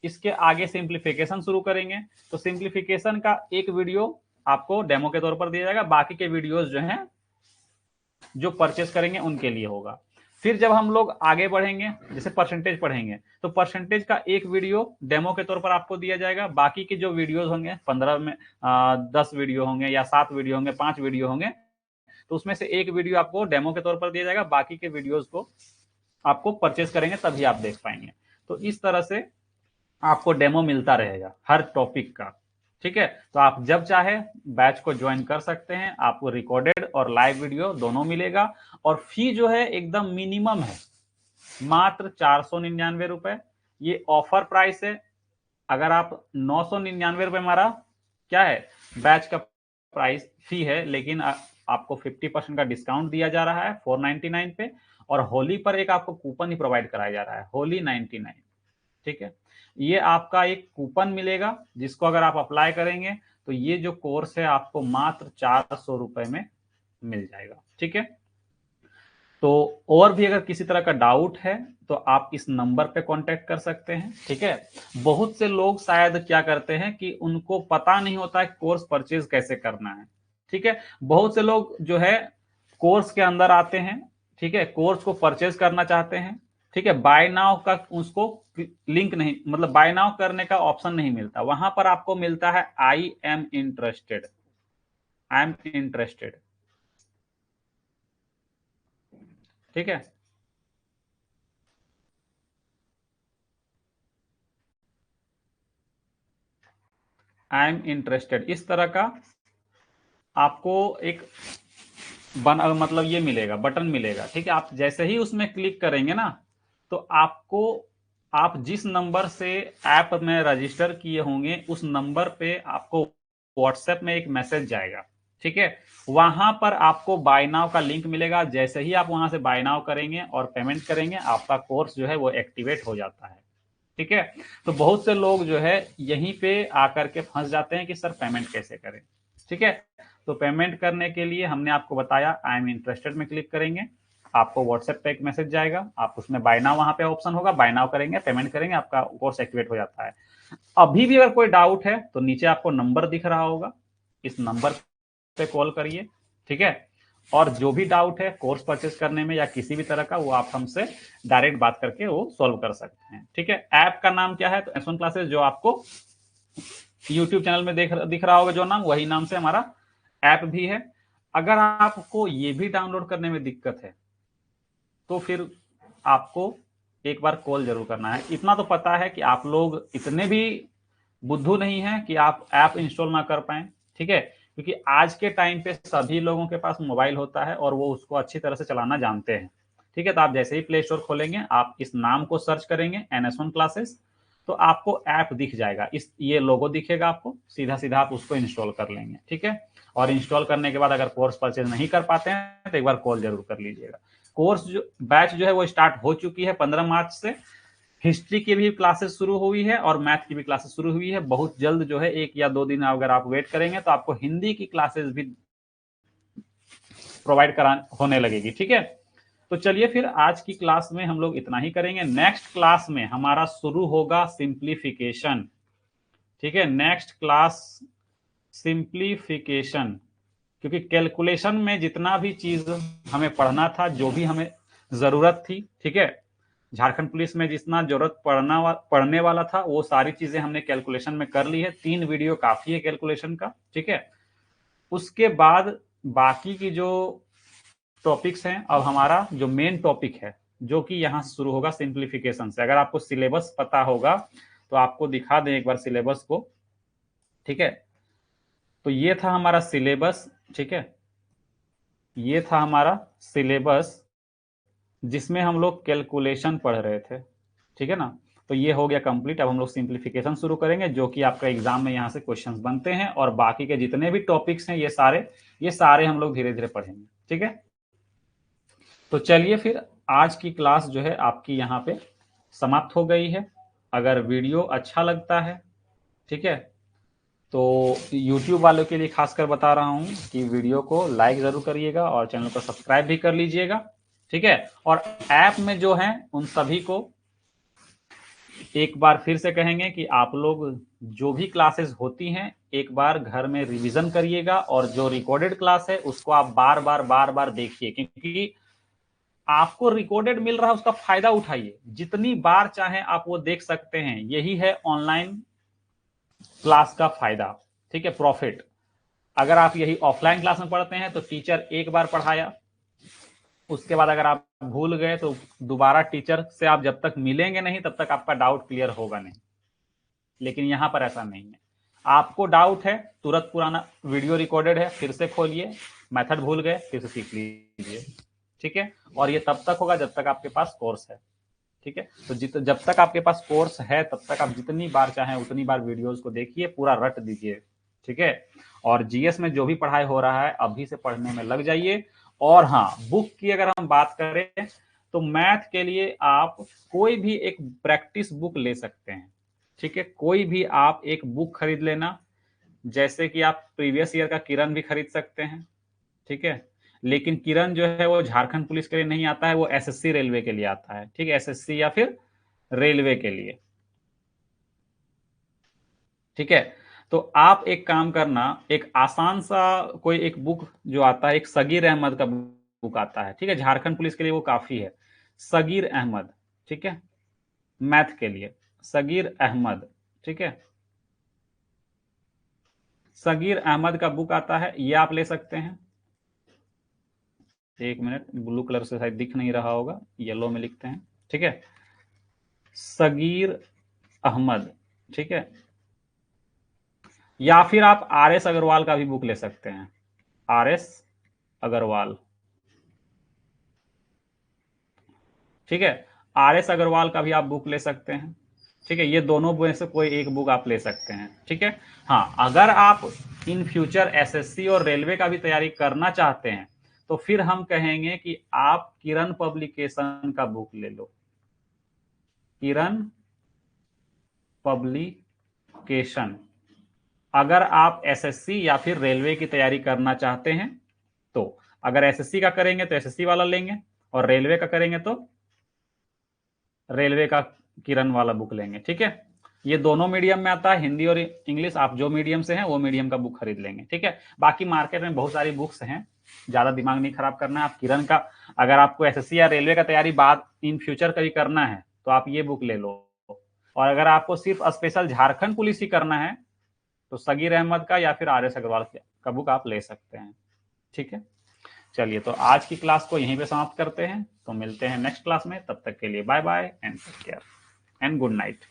इसके आगे सिंप्लीफिकेशन शुरू करेंगे, तो सिंप्लीफिकेशन का एक वीडियो आपको डेमो के तौर पर दिया जाएगा, बाकी के वीडियोस जो हैं जो परचेस करेंगे उनके लिए होगा। फिर जब हम लोग आगे बढ़ेंगे, जैसे परसेंटेज पढ़ेंगे, तो परसेंटेज का एक वीडियो डेमो के तौर पर आपको दिया जाएगा, बाकी के जो वीडियोस होंगे 15 में 10 वीडियो होंगे, या 7 वीडियो होंगे, 5 वीडियो होंगे, तो उसमें से एक वीडियो आपको डेमो के तौर पर दिया जाएगा, बाकी के वीडियोस को आपको परचेस करेंगे तभी आप देख पाएंगे। तो इस तरह से आपको डेमो मिलता रहेगा हर टॉपिक का। ठीक है, तो आप जब चाहे बैच को ज्वाइन कर सकते हैं, आपको रिकॉर्डेड और लाइव वीडियो दोनों मिलेगा, और फी जो है एकदम मिनिमम है, मात्र 499 रुपए, ये ऑफर प्राइस है। अगर आप 999 रुपए हमारा क्या है, बैच का प्राइस फी है, लेकिन आपको 50% का डिस्काउंट दिया जा रहा है 499 पे, और होली पर एक आपको कूपन ही प्रोवाइड कराया जा रहा है, होली 99। ठीक है, ये आपका एक कूपन मिलेगा, जिसको अगर आप अप्लाई करेंगे तो ये जो कोर्स है आपको मात्र 400 रुपए में मिल जाएगा। ठीक है, तो और भी अगर किसी तरह का डाउट है तो आप इस नंबर पे कांटेक्ट कर सकते हैं। ठीक है, बहुत से लोग शायद क्या करते हैं कि उनको पता नहीं होता है कोर्स परचेज कैसे करना है। ठीक है, बहुत से लोग जो है कोर्स के अंदर आते हैं, ठीक है, कोर्स को परचेज करना चाहते हैं, ठीक है, बाय नाउ का उसको लिंक नहीं, मतलब बाय नाउ करने का ऑप्शन नहीं मिलता, वहां पर आपको मिलता है I am interested, I am interested. ठीक है, आई एम इंटरेस्टेड, इस तरह का आपको एक मतलब ये मिलेगा, बटन मिलेगा। ठीक है, आप जैसे ही उसमें क्लिक करेंगे ना, तो आपको, आप जिस नंबर से ऐप में रजिस्टर किए होंगे उस नंबर पे आपको व्हाट्सएप में एक मैसेज जाएगा। ठीक है, वहां पर आपको बाय नाउ का लिंक मिलेगा, जैसे ही आप वहां से बाय नाउ करेंगे और पेमेंट करेंगे, आपका कोर्स जो है वो एक्टिवेट हो जाता है। ठीक है, तो बहुत से लोग जो है यहीं पे आकर के फंस जाते हैं कि सर पेमेंट कैसे करें। ठीक है, तो पेमेंट करने के लिए हमने आपको बताया, आई एम इंटरेस्टेड में क्लिक करेंगे, आपको व्हाट्सएप पे एक मैसेज जाएगा, आप उसमें बाय नाउ, वहां पे ऑप्शन होगा, बाय नाउ करेंगे, पेमेंट करेंगे, आपका कोर्स एक्टिवेट हो जाता है। अभी भी अगर कोई डाउट है तो नीचे आपको नंबर दिख रहा होगा, इस नंबर पे कॉल करिए। ठीक है, और जो भी डाउट है कोर्स परचेस करने में या किसी भी तरह का, वो आप हमसे डायरेक्ट बात करके वो सॉल्व कर सकते हैं। ठीक है, ऐप का नाम क्या है, तो S1 क्लासेस, जो आपको यूट्यूब चैनल में दिख रहा होगा जो नाम, वही नाम से हमारा ऐप भी है। अगर आपको ये भी डाउनलोड करने में दिक्कत है तो फिर आपको एक बार कॉल जरूर करना है। इतना तो पता है कि आप लोग इतने भी बुद्धू नहीं है कि आप ऐप इंस्टॉल ना कर पाए, ठीक है, क्योंकि आज के टाइम पे सभी लोगों के पास मोबाइल होता है और वो उसको अच्छी तरह से चलाना जानते हैं, ठीक है। तो आप जैसे ही प्ले स्टोर खोलेंगे, आप इस नाम को सर्च करेंगे NS1 क्लासेस, तो आपको ऐप दिख जाएगा, इस ये लोगो दिखेगा आपको, सीधा सीधा आप उसको इंस्टॉल कर लेंगे, ठीक है। और इंस्टॉल करने के बाद अगर कोर्स परचेज नहीं कर पाते हैं तो एक बार कॉल जरूर कर लीजिएगा। कोर्स जो बैच जो है वो स्टार्ट हो चुकी है 15 मार्च से। हिस्ट्री की भी क्लासेस शुरू हुई है और मैथ की भी क्लासेस शुरू हुई है। बहुत जल्द जो है 1 या 2 दिन अगर आप वेट करेंगे तो आपको हिंदी की क्लासेस भी प्रोवाइड करा होने लगेगी, ठीक है। तो चलिए फिर आज की क्लास में हम लोग इतना ही करेंगे। नेक्स्ट क्लास में हमारा शुरू होगा सिंप्लीफिकेशन, ठीक है। नेक्स्ट क्लास सिंप्लीफिकेशन, क्योंकि कैलकुलेशन में जितना भी चीज हमें पढ़ना था, जो भी हमें जरूरत थी, ठीक है, झारखंड पुलिस में जितना जरूरत पढ़ने वाला था वो सारी चीजें हमने कैलकुलेशन में कर ली है। 3 वीडियो काफी है कैलकुलेशन का, ठीक है। उसके बाद बाकी की जो टॉपिक्स हैं, अब हमारा जो मेन टॉपिक है जो कि यहाँ से शुरू होगा सिंप्लीफिकेशन से। अगर आपको सिलेबस पता होगा तो आपको दिखा दें एक बार सिलेबस को, ठीक है। तो ये था हमारा सिलेबस, ठीक है, ये था हमारा सिलेबस जिसमें हम लोग कैलकुलेशन पढ़ रहे थे, ठीक है ना। तो ये हो गया कंप्लीट। अब हम लोग सिंप्लीफिकेशन शुरू करेंगे जो कि आपका एग्जाम में यहाँ से क्वेश्चंस बनते हैं, और बाकी के जितने भी टॉपिक्स हैं ये सारे हम लोग धीरे धीरे पढ़ेंगे, ठीक है। तो चलिए फिर आज की क्लास जो है आपकी यहाँ पे समाप्त हो गई है। अगर वीडियो अच्छा लगता है, ठीक है, तो YouTube वालों के लिए खासकर बता रहा हूँ कि वीडियो को लाइक जरूर करिएगा और चैनल को सब्सक्राइब भी कर लीजिएगा, ठीक है। और ऐप में जो है उन सभी को एक बार फिर से कहेंगे कि आप लोग जो भी क्लासेस होती हैं एक बार घर में रिवीजन करिएगा, और जो रिकॉर्डेड क्लास है उसको आप बार बार देखिए, क्योंकि आपको रिकॉर्डेड मिल रहा है उसका फायदा उठाइए, जितनी बार चाहे आप वो देख सकते हैं। यही है ऑनलाइन क्लास का फायदा, ठीक है, प्रॉफिट। अगर आप यही ऑफलाइन क्लास में पढ़ते हैं तो टीचर एक बार पढ़ाया, उसके बाद अगर आप भूल गए तो दोबारा टीचर से आप जब तक मिलेंगे नहीं तब तक आपका डाउट क्लियर होगा नहीं। लेकिन यहां पर ऐसा नहीं है, आपको डाउट है तुरंत पुराना वीडियो रिकॉर्डेड है फिर से खोलिए, मेथड भूल गए फिर से सीख लीजिए, ठीक है। और ये तब तक होगा जब तक आपके पास कोर्स है, ठीक है। तो जब तक आपके पास कोर्स है तब तक आप जितनी बार चाहें उतनी बार वीडियोस को देखिए, पूरा रट दीजिए, ठीक है। और जीएस में जो भी पढ़ाई हो रहा है अभी से पढ़ने में लग जाइए। और हाँ, बुक की अगर हम बात करें तो मैथ के लिए आप कोई भी एक प्रैक्टिस बुक ले सकते हैं, ठीक है। कोई भी आप एक बुक खरीद लेना, जैसे कि आप प्रीवियस ईयर का किरण भी खरीद सकते हैं, ठीक है। लेकिन किरण जो है वो झारखंड पुलिस के लिए नहीं आता है, वो एसएससी रेलवे के लिए आता है, ठीक है, एसएससी या फिर रेलवे के लिए, ठीक है। तो आप एक काम करना, एक आसान सा कोई एक बुक जो आता है, एक सगीर अहमद का बुक आता है, ठीक है, झारखंड पुलिस के लिए वो काफी है। सगीर अहमद, ठीक है, मैथ के लिए सगीर अहमद, ठीक है, सगीर अहमद का बुक आता है, ये आप ले सकते हैं। एक मिनट, ब्लू कलर से शायद दिख नहीं रहा होगा, येलो में लिखते हैं, ठीक है, सगीर अहमद, ठीक है। या फिर आप आर एस अग्रवाल का भी बुक ले सकते हैं, आर एस अग्रवाल, ठीक है, आर एस अग्रवाल का भी आप बुक ले सकते हैं, ठीक है। ये दोनों में से कोई एक बुक आप ले सकते हैं, ठीक है। हाँ, अगर आप इन फ्यूचर एसएससी और रेलवे का भी तैयारी करना चाहते हैं तो फिर हम कहेंगे कि आप किरण पब्लिकेशन का बुक ले लो, किरण पब्लिकेशन। अगर आप एसएससी या फिर रेलवे की तैयारी करना चाहते हैं तो, अगर एसएससी का करेंगे तो एसएससी वाला लेंगे, और रेलवे का करेंगे तो रेलवे का किरण वाला बुक लेंगे, ठीक है। ये दोनों मीडियम में आता है, हिंदी और इंग्लिश। आप जो मीडियम से हैं वो मीडियम का बुक खरीद लेंगे, ठीक है। बाकी मार्केट में बहुत सारी बुक्स हैं, ज्यादा दिमाग नहीं खराब करना है। आप किरण का, अगर आपको एसएससी या रेलवे का तैयारी बाद इन फ्यूचर कभी करना है तो आप ये बुक ले लो। और अगर आपको सिर्फ स्पेशल झारखंड पुलिस ही करना है तो सगीर अहमद का या फिर आर एस अग्रवाल का बुक आप ले सकते हैं, ठीक है। चलिए, तो आज की क्लास को यहीं पे समाप्त करते हैं, तो मिलते हैं नेक्स्ट क्लास में। तब तक के लिए bye bye and take care and good night.